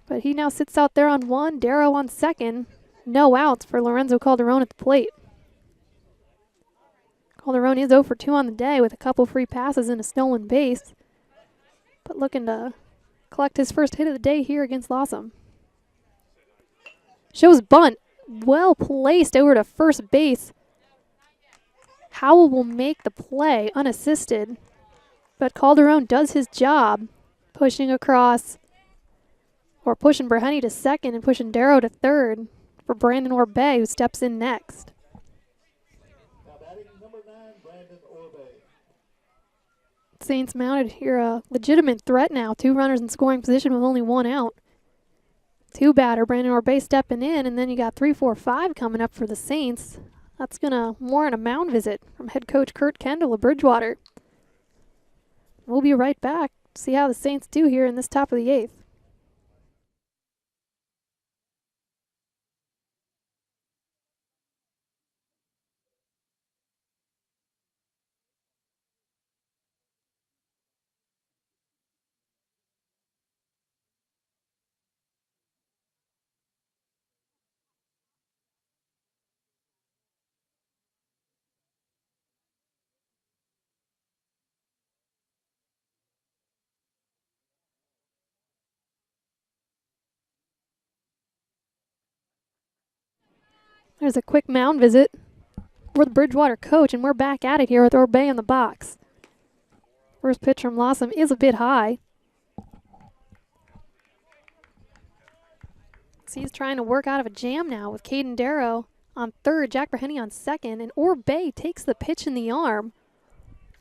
But he now sits out there on one, Darrow on second. No outs for Lorenzo Calderon at the plate. Calderon is 0 for 2 on the day with a couple free passes and a stolen base, but looking to collect his first hit of the day here against Lawson. Shows bunt, well placed over to first base. Howell will make the play unassisted, but Calderon does his job, pushing across, or pushing Brahenny to second and pushing Darrow to third for Brandon Orbay, who steps in next. Now batting number 9, Brandon Orbay. Saints mounted here a legitimate threat now. 2 runners in scoring position with only 1 out. 2 batter, Brandon Orbay stepping in, and then you got 3, 4, 5 coming up for the Saints. That's going to warrant a mound visit from head coach Kurt Kendall of Bridgewater. We'll be right back to see how the Saints do here in this top of the 8th. There's a quick mound visit. We're the Bridgewater coach, and we're back at it here with Orbay in the box. First pitch from Lawson is a bit high. So he's trying to work out of a jam now with Caden Darrow on third, Jack Brahenny on second, and Orbay takes the pitch in the arm.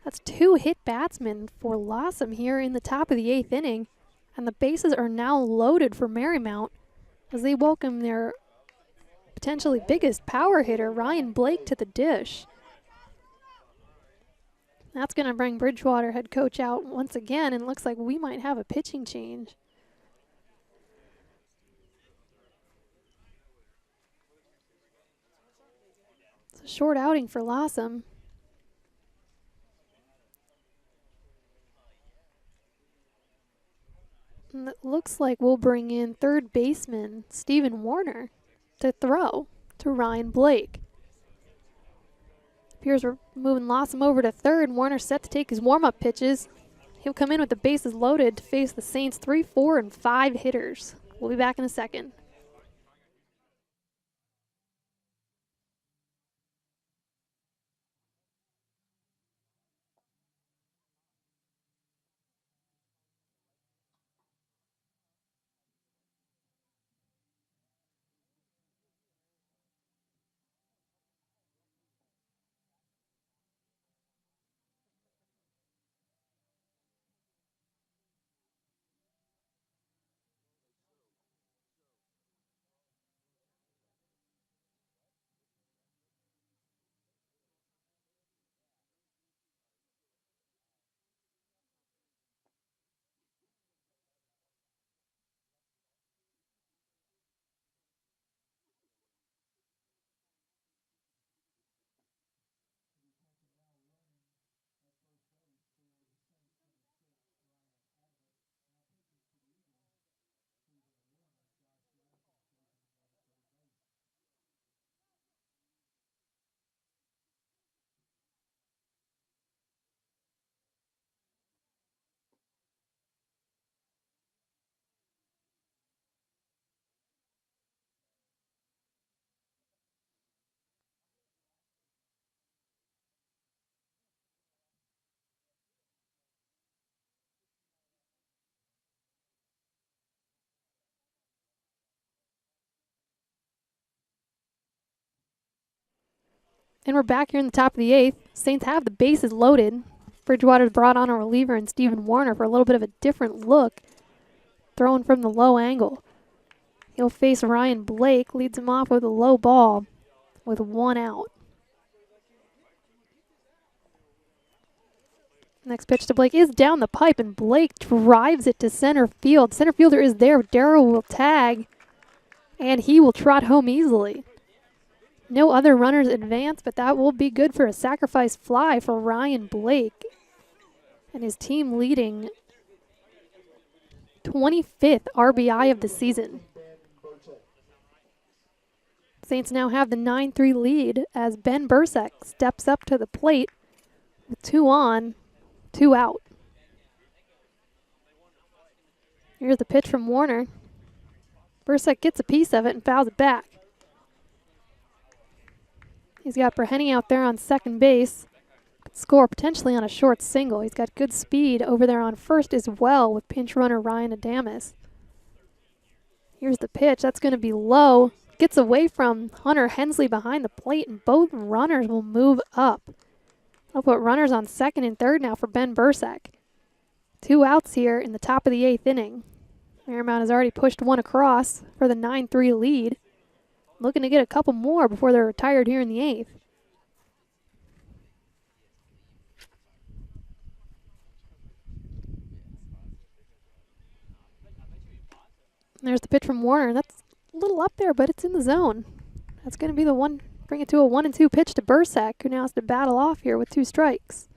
That's 2 hit batsmen for Lawson here in the top of the 8th inning, and the bases are now loaded for Marymount as they welcome their potentially biggest power hitter, Ryan Blake, to the dish. That's going to bring Bridgewater head coach out once again, and looks like we might have a pitching change. It's a short outing for Lawson. And it looks like we'll bring in third baseman Stephen Warner to throw to Ryan Blake. Appears we're moving Lawson over to third. Warner set to take his warm-up pitches. He'll come in with the bases loaded to face the Saints' 3, 4, and 5 hitters. We'll be back in a second. And we're back here in the top of the 8th. Saints have the bases loaded. Bridgewater's brought on a reliever in Stephen Warner for a little bit of a different look, throwing from the low angle. He'll face Ryan Blake, leads him off with a low ball with 1 out. Next pitch to Blake is down the pipe, and Blake drives it to center field. Center fielder is there. Darrow will tag, and he will trot home easily. No other runners advance, but that will be good for a sacrifice fly for Ryan Blake and his team leading 25th RBI of the season. Saints now have the 9-3 lead as Ben Bursek steps up to the plate with 2 on, 2 out. Here's the pitch from Warner. Bursek gets a piece of it and fouls it back. He's got Breheny out there on second base. Could score potentially on a short single. He's got good speed over there on first as well with pinch runner Ryan Adamas. Here's the pitch. That's going to be low. Gets away from Hunter Hensley behind the plate, and both runners will move up. I'll put runners on second and third now for Ben Bursek. 2 outs here in the top of the 8th inning. Marymount has already pushed 1 across for the 9-3 lead. Looking to get a couple more before they're retired here in the 8th. There's the pitch from Warner. That's a little up there, but it's in the zone. That's going to be the one, bring it to a 1-2 pitch to Bursek, who now has to battle off here with 2 strikes.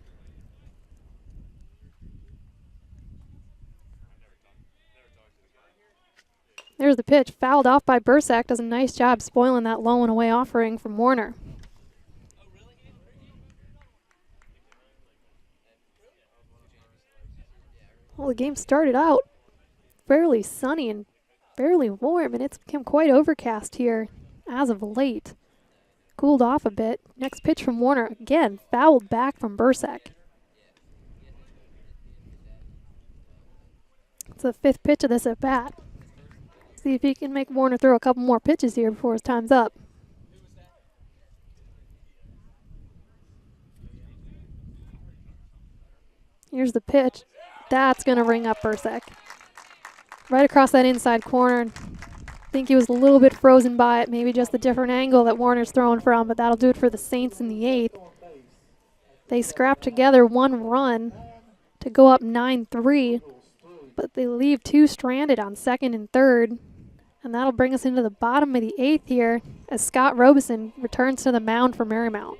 There's the pitch, fouled off by Bursek. Does a nice job spoiling that low and away offering from Warner. Well, the game started out fairly sunny and fairly warm, and it's become quite overcast here as of late. Cooled off a bit. Next pitch from Warner, again, fouled back from Bursek. It's the 5th pitch of this at bat. See if he can make Warner throw a couple more pitches here before his time's up. Here's the pitch. That's going to ring up Bursek. Right across that inside corner. think he was a little bit frozen by it, maybe just the different angle that Warner's throwing from, but that'll do it for the Saints in the 8th. They scrap together 1 run to go up 9-3, but they leave 2 stranded on 2nd and 3rd, and that'll bring us into the bottom of the 8th here as Scott Robeson returns to the mound for Marymount.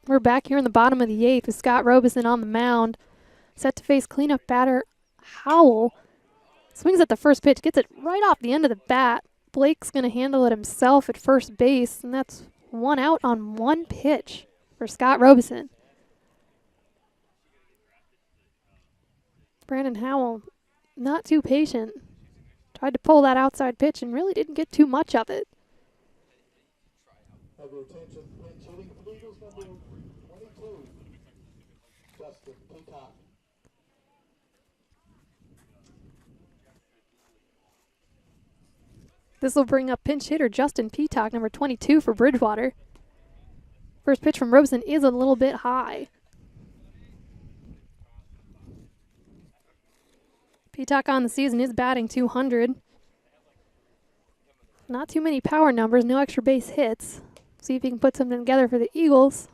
We're back here in the bottom of the 8th with Scott Robeson on the mound, set to face cleanup batter Howell. Swings at the first pitch, gets it right off the end of the bat. Blake's going to handle it himself at first base, and that's 1 out on 1 pitch for Scott Robeson. Brandon Howell, not too patient. Tried to pull that outside pitch and really didn't get too much of it. Have your attention, pinch hitting for the Eagles, number 22, Justin Peacock. This will bring up pinch hitter Justin Peacock, number 22 for Bridgewater. First pitch from Robeson is a little bit high. Peacock on the season is batting .200. Not too many power numbers, no extra base hits. See if he can put something together for the Eagles.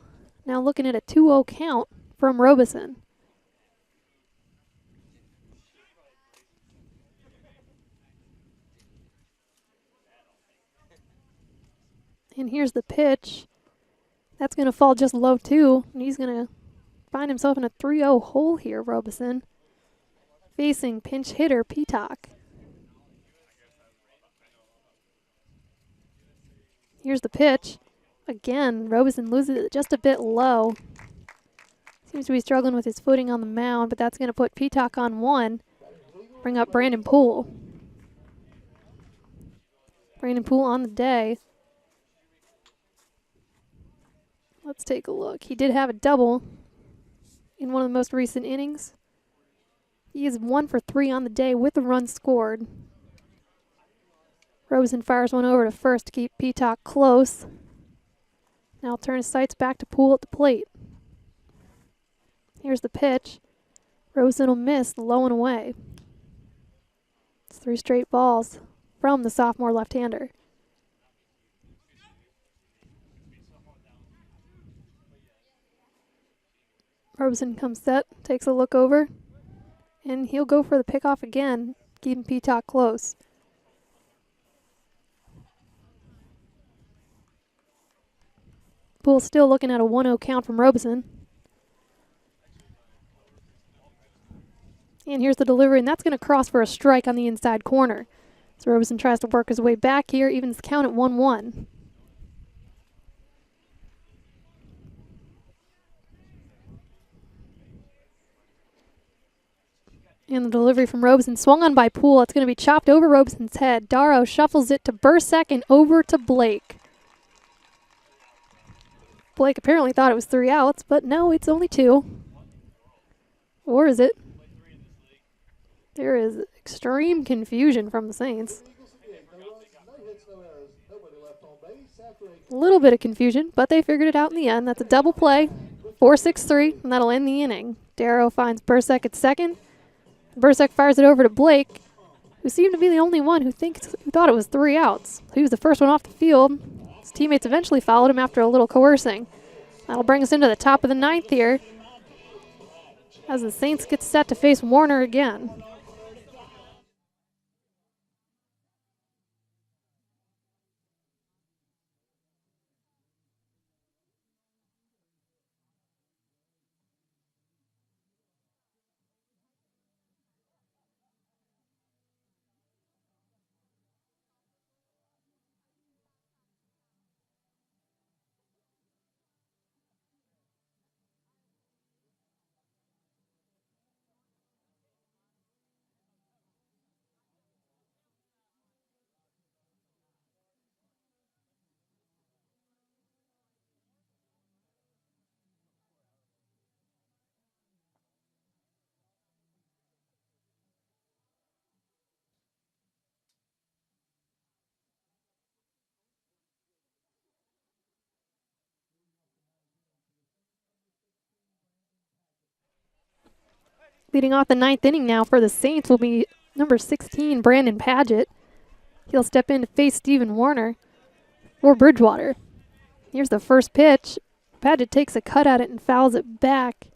Now looking at a 2-0 count from Robeson. And here's the pitch. That's going to fall just low too, and he's going to find himself in a 3-0 hole here, Robeson. Facing pinch hitter Peacock. Here's the pitch. Again, Robeson loses it just a bit low. Seems to be struggling with his footing on the mound, but that's going to put Peacock on 1. Bring up Brandon Poole. Brandon Poole on the day. Let's take a look. He did have a double in one of the most recent innings. He is 1 for 3 on the day with a run scored. Robeson fires one over to first to keep Peacock close. Now I'll turn his sights back to Poole at the plate. Here's the pitch. Robeson will miss low and away. It's 3 straight balls from the sophomore left-hander. Robeson comes set, takes a look over, and he'll go for the pickoff again, keeping Peacock close. Poole still looking at a 1-0 count from Robeson. And here's the delivery, and that's going to cross for a strike on the inside corner. So Robeson tries to work his way back here, evens the count at 1-1. And the delivery from Robeson swung on by Poole. It's going to be chopped over Robeson's head. Darrow shuffles it to Bursack and over to Blake. Blake apparently thought it was 3 outs, but no, it's only 2. Or is it? There is extreme confusion from the Saints. A little bit of confusion, but they figured it out in the end. That's a double play 4-6-3, and that'll end the inning. Darrow finds Bursek at second. Bursek fires it over to Blake, who seemed to be the only one who thought it was 3 outs. He was the first one off the field. His teammates eventually followed him after a little coercing. That'll bring us into the top of the 9th here, as the Saints get set to face Warner again. Leading off the 9th inning now for the Saints will be number 16, Brandon Padgett. He'll step in to face Stephen Warner for Bridgewater. Here's the first pitch. Padgett takes a cut at it and fouls it back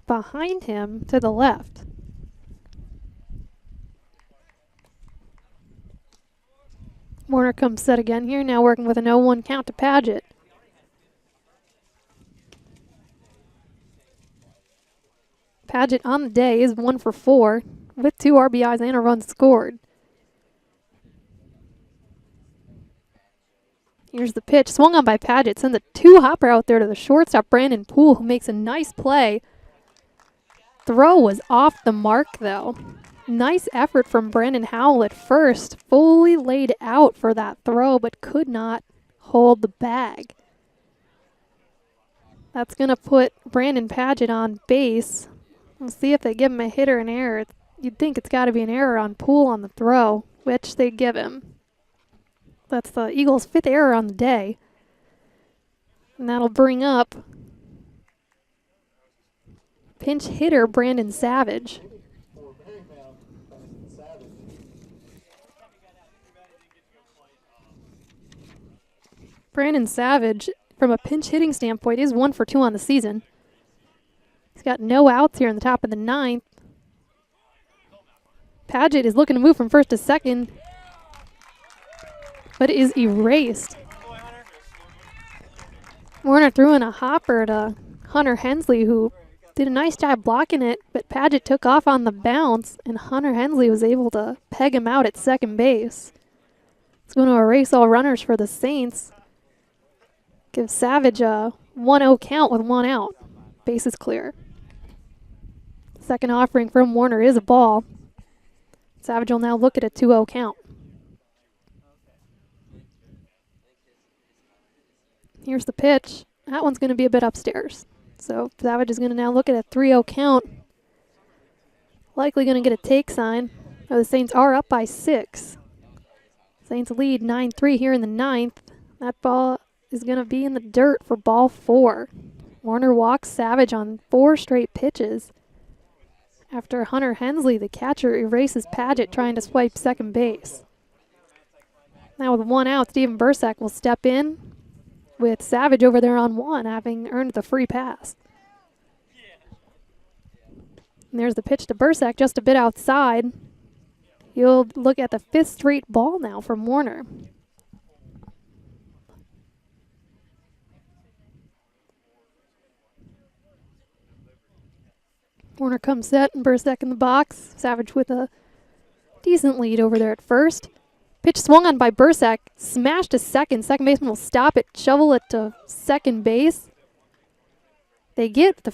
behind him to the left. Warner comes set again here, now working with an 0-1 count to Padgett. Padgett on the day is 1 for 4 with 2 RBIs and a run scored. Here's the pitch, swung on by Padgett, sends a 2-hopper out there to the shortstop, Brandon Poole, who makes a nice play. Throw was off the mark, though. Nice effort from Brandon Howell at first, fully laid out for that throw, but could not hold the bag. That's going to put Brandon Padgett on base. We'll see if they give him a hit or an error. You'd think it's got to be an error on Poole on the throw, which they give him. That's the Eagles' 5th error on the day. And that'll bring up pinch hitter Brandon Savage. Brandon Savage, from a pinch hitting standpoint, is 1 for 2 on the season. He's got no outs here in the top of the 9th. Padgett is looking to move from first to second, but is erased. Warner threw in a hopper to Hunter Hensley, who did a nice job blocking it, but Padgett took off on the bounce, and Hunter Hensley was able to peg him out at second base. It's going to erase all runners for the Saints. Give Savage a 1-0 count with 1 out. Base is clear. Second offering from Warner is a ball. Savage will now look at a 2-0 count. Here's the pitch. That one's going to be a bit upstairs. So Savage is going to now look at a 3-0 count. Likely going to get a take sign. Oh, the Saints are up by 6. Saints lead 9-3 here in the 9th. That ball is going to be in the dirt for ball 4. Warner walks Savage on 4 straight pitches after Hunter Hensley, the catcher, erases Padgett trying to swipe second base. Now with 1 out, Steven Bursek will step in with Savage over there on 1, having earned the free pass. And there's the pitch to Bursek, just a bit outside. You'll look at the 5th straight ball now from Warner. Warner comes set and Bursek in the box. Savage with a decent lead over there at first. Pitch swung on by Bursek, smashed to second. Second baseman will stop it, shovel it to second base. They get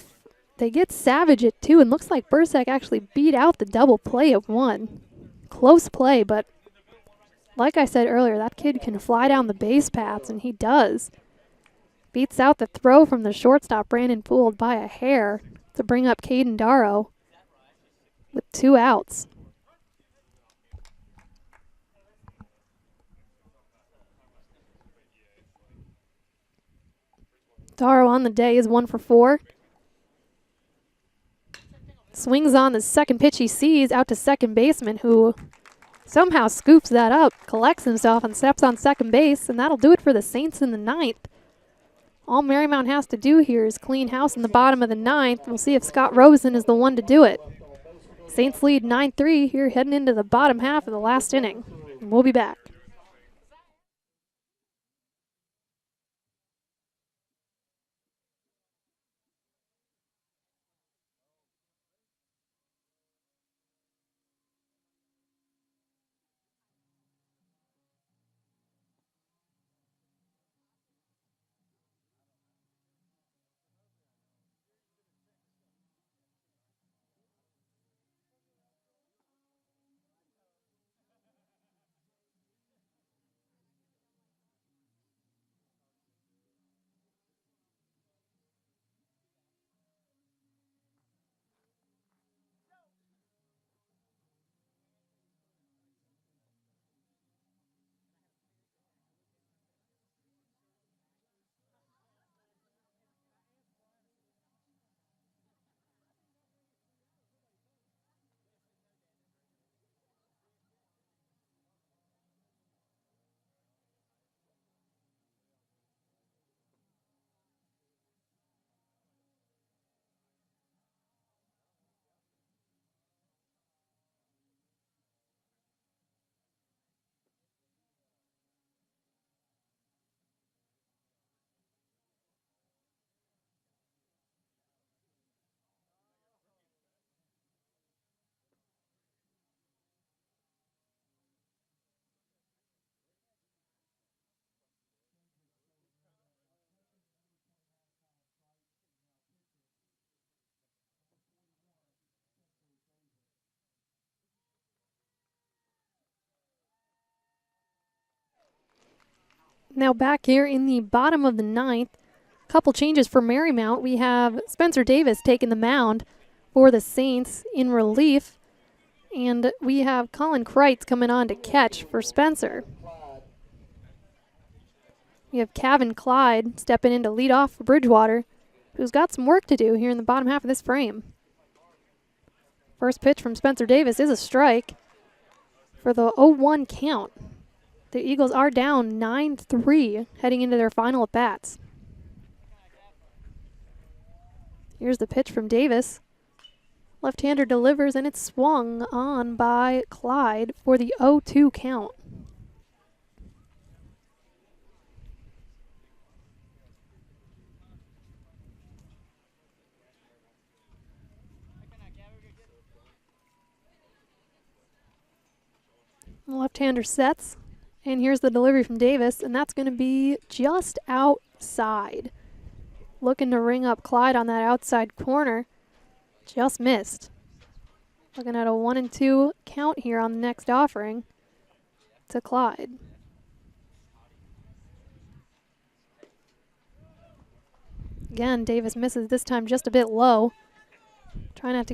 Savage at 2, and looks like Bursek actually beat out the double play at 1. Close play, but like I said earlier, that kid can fly down the base paths, and he does. Beats out the throw from the shortstop, Brandon Poole, by a hair to bring up Caden Darrow with 2 outs. Darrow on the day is 1 for 4. Swings on the second pitch he sees out to second baseman, who somehow scoops that up, collects himself, and steps on second base, and that'll do it for the Saints in the 9th. All Marymount has to do here is clean house in the bottom of the 9th. We'll see if Scott Rosen is the one to do it. Saints lead 9-3 here heading into the bottom half of the last inning. And we'll be back. Now back here in the bottom of the 9th, couple changes for Marymount. We have Spencer Davis taking the mound for the Saints in relief, and we have Colin Kreitz coming on to catch for Spencer. We have Kevin Clyde stepping in to lead off for Bridgewater, who's got some work to do here in the bottom half of this frame. First pitch from Spencer Davis is a strike for the 0-1 count. The Eagles are down 9-3 heading into their final at-bats. Here's the pitch from Davis. Left-hander delivers, and it's swung on by Clyde for the 0-2 count. The left-hander sets. And here's the delivery from Davis, and that's going to be just outside. Looking to ring up Clyde on that outside corner. Just missed. Looking at a 1-2 count here on the next offering to Clyde. Again, Davis misses this time just a bit low. Try not to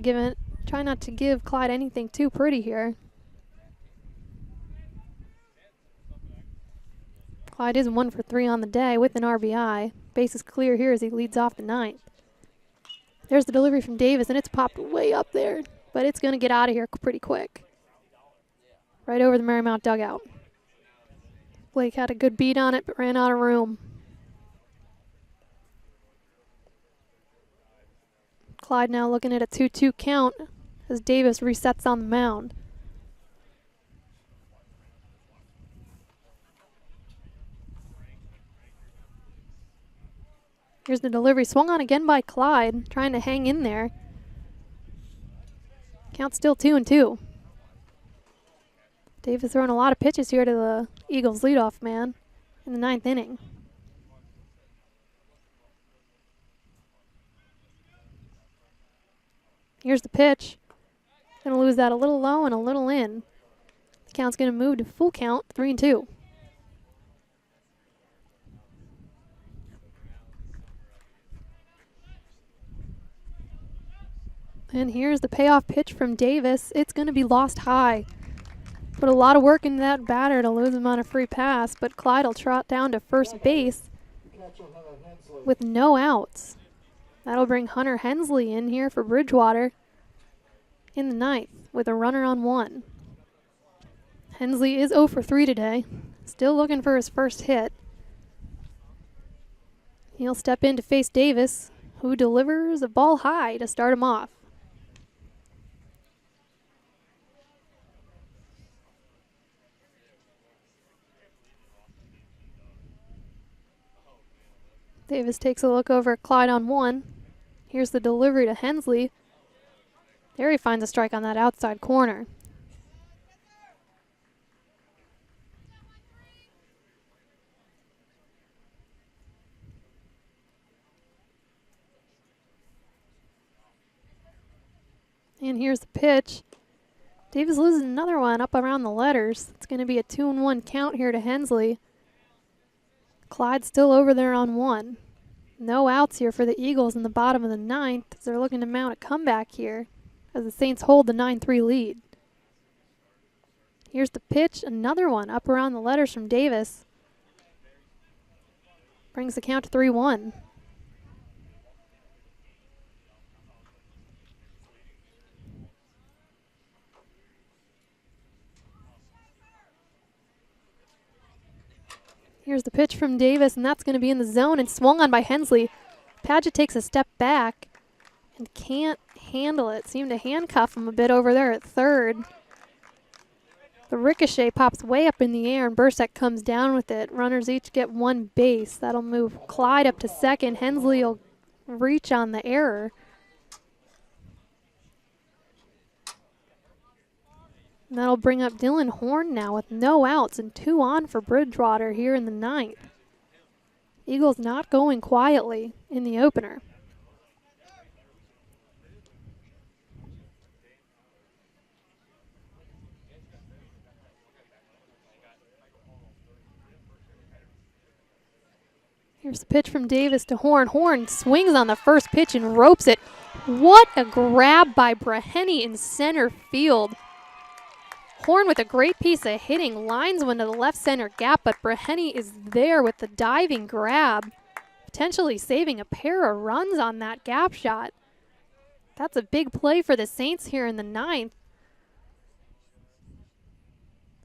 give Clyde anything too pretty here. Clyde is 1 for 3 on the day with an RBI. Base is clear here as he leads off the 9th. There's the delivery from Davis, and it's popped way up there, but it's going to get out of here pretty quick. Right over the Marymount dugout. Blake had a good beat on it, but ran out of room. Clyde now looking at a 2-2 count as Davis resets on the mound. Here's the delivery, swung on again by Clyde, trying to hang in there. Count still 2-2. Davis throwing a lot of pitches here to the Eagles leadoff man in the 9th inning. Here's the pitch. Gonna lose that a little low and a little in. The count's gonna move to full count, 3-2. And here's the payoff pitch from Davis. It's going to be lost high. Put a lot of work into that batter to lose him on a free pass, but Clyde will trot down to first base catcher, Hunter Hensley. with no outs. That'll bring Hunter Hensley in here for Bridgewater in the ninth with a runner on one. Hensley is 0 for 3 today. Still looking for his first hit. He'll step in to face Davis, who delivers a ball high to start him off. Davis takes a look over at Clyde on one. Here's the delivery to Hensley. There he finds a strike on that outside corner. And here's the pitch. Davis loses another one up around the letters. It's going to be a 2-1 count here to Hensley. Clyde still over there on one. No outs here for the Eagles in the bottom of the ninth as they're looking to mount a comeback here as the Saints hold the 9-3 lead. Here's the pitch, another one up around the letters from Davis. Brings the count to 3-1. Here's the pitch from Davis, and that's going to be in the zone and swung on by Hensley. Padgett takes a step back and can't handle it. Seemed to handcuff him a bit over there at third. The ricochet pops way up in the air, and Bursek comes down with it. Runners each get one base. That'll move Clyde up to second. Hensley will reach on the error. And that'll bring up Dylan Horn now with no outs and 2 on for Bridgewater here in the ninth. Eagles not going quietly in the opener. Here's the pitch from Davis to Horn. Horn swings on the first pitch and ropes it. What a grab by Breheny in center field. Horn with a great piece of hitting, lines one to the left center gap, but Breheny is there with the diving grab, potentially saving a pair of runs on that gap shot. That's a big play for the Saints here in the ninth,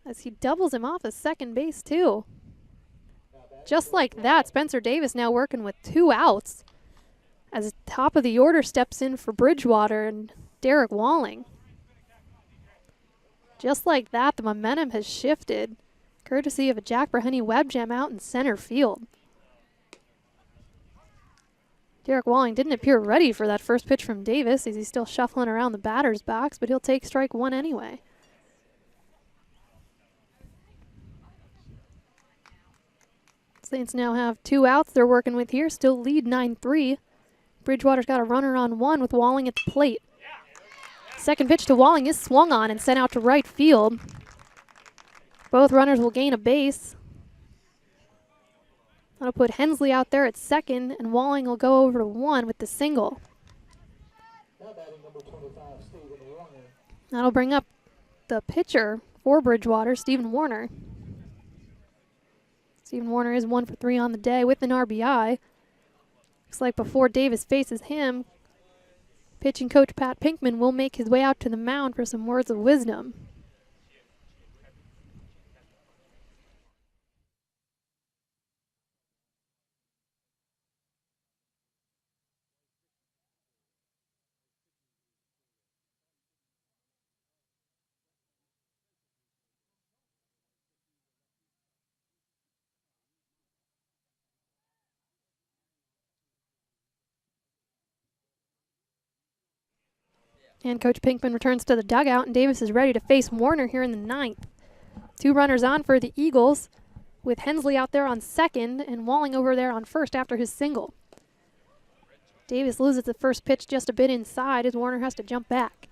as he doubles him off at second base too. Just like that, Spencer Davis now working with 2 outs as top of the order steps in for Bridgewater and Derek Walling. Just like that, the momentum has shifted, courtesy of a Jack Breheny web gem out in center field. Derek Walling didn't appear ready for that first pitch from Davis as he's still shuffling around the batter's box, but he'll take strike one anyway. Saints now have 2 outs they're working with here, still lead 9-3. Bridgewater's got a runner on one with Walling at the plate. Second pitch to Walling is swung on and sent out to right field. Both runners will gain a base. That'll put Hensley out there at second, and Walling will go over to one with the single. Now batting number 25, Stephen Warner. That'll bring up the pitcher for Bridgewater, Stephen Warner. Stephen Warner is 1 for 3 on the day with an RBI. Looks like before Davis faces him, pitching coach Pat Pinkman will make his way out to the mound for some words of wisdom. And Coach Pinkman returns to the dugout, and Davis is ready to face Warner here in the ninth. 2 runners on for the Eagles, with Hensley out there on second and Walling over there on first after his single. Davis loses the first pitch just a bit inside as Warner has to jump back.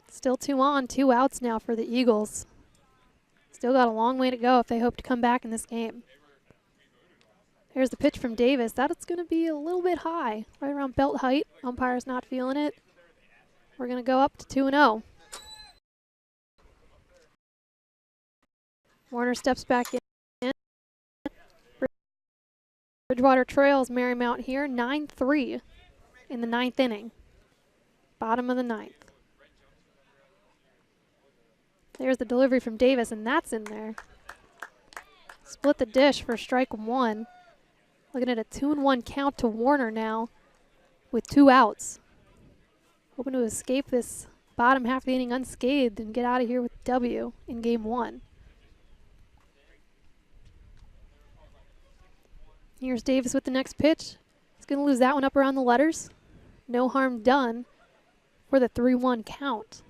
Still 2 on, 2 outs now for the Eagles. Still got a long way to go if they hope to come back in this game. Here's the pitch from Davis. That's going to be a little bit high, right around belt height. Umpire's not feeling it. We're going to go up to 2-0. Warner steps back in. Bridgewater trails Marymount here, 9-3 in the 9th inning. Bottom of the 9th. There's the delivery from Davis, and that's in there. Split the dish for strike one. Looking at a 2-1 count to Warner now with 2 outs. Hoping to escape this bottom half of the inning unscathed and get out of here with W in game 1. Here's Davis with the next pitch. He's going to lose that one up around the letters. No harm done for the 3-1 count.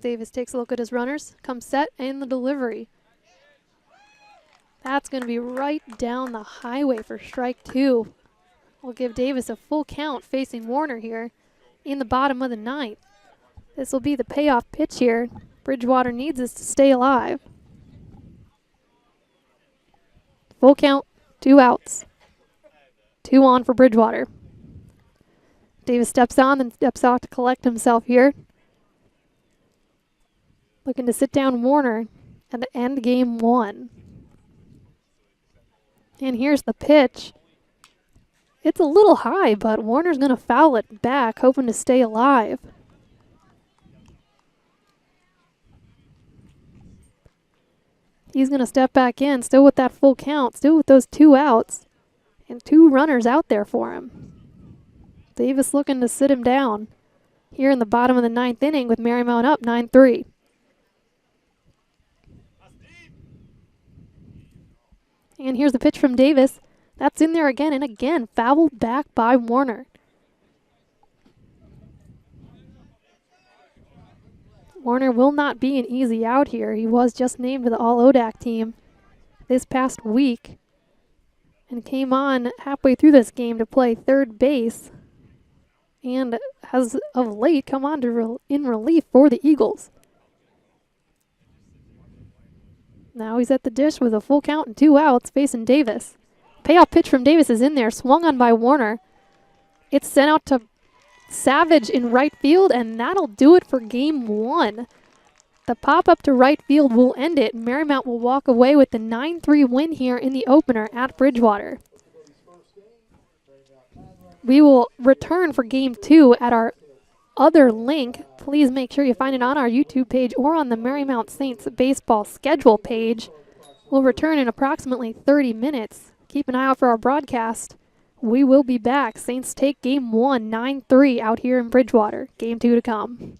Davis takes a look at his runners, comes set, and the delivery. That's going to be right down the highway for strike 2. We'll give Davis a full count facing Warner here in the bottom of the 9th. This will be the payoff pitch here. Bridgewater needs this to stay alive. Full count, 2 outs. 2 on for Bridgewater. Davis steps on and steps out to collect himself here. Looking to sit down Warner and end game 1. And here's the pitch. It's a little high, but Warner's going to foul it back, hoping to stay alive. He's going to step back in, still with that full count, still with those 2 outs, and 2 runners out there for him. Davis looking to sit him down here in the bottom of the 9th inning with Marymount up 9-3. And here's the pitch from Davis. That's in there again, and again, fouled back by Warner. Warner will not be an easy out here. He was just named to the All-ODAC team this past week and came on halfway through this game to play third base and has of late come on to in relief for the Eagles. Now he's at the dish with a full count and 2 outs facing Davis. Payoff pitch from Davis is in there, swung on by Warner. It's sent out to Savage in right field, and that'll do it for game 1. The pop-up to right field will end it. Marymount will walk away with the 9-3 win here in the opener at Bridgewater. We will return for game 2 at our other link. Please make sure you find it on our YouTube page or on the Marymount Saints baseball schedule page. We'll return in approximately 30 minutes. Keep an eye out for our broadcast. We will be back. Saints take game 1, 9-3 out here in Bridgewater. Game 2 to come.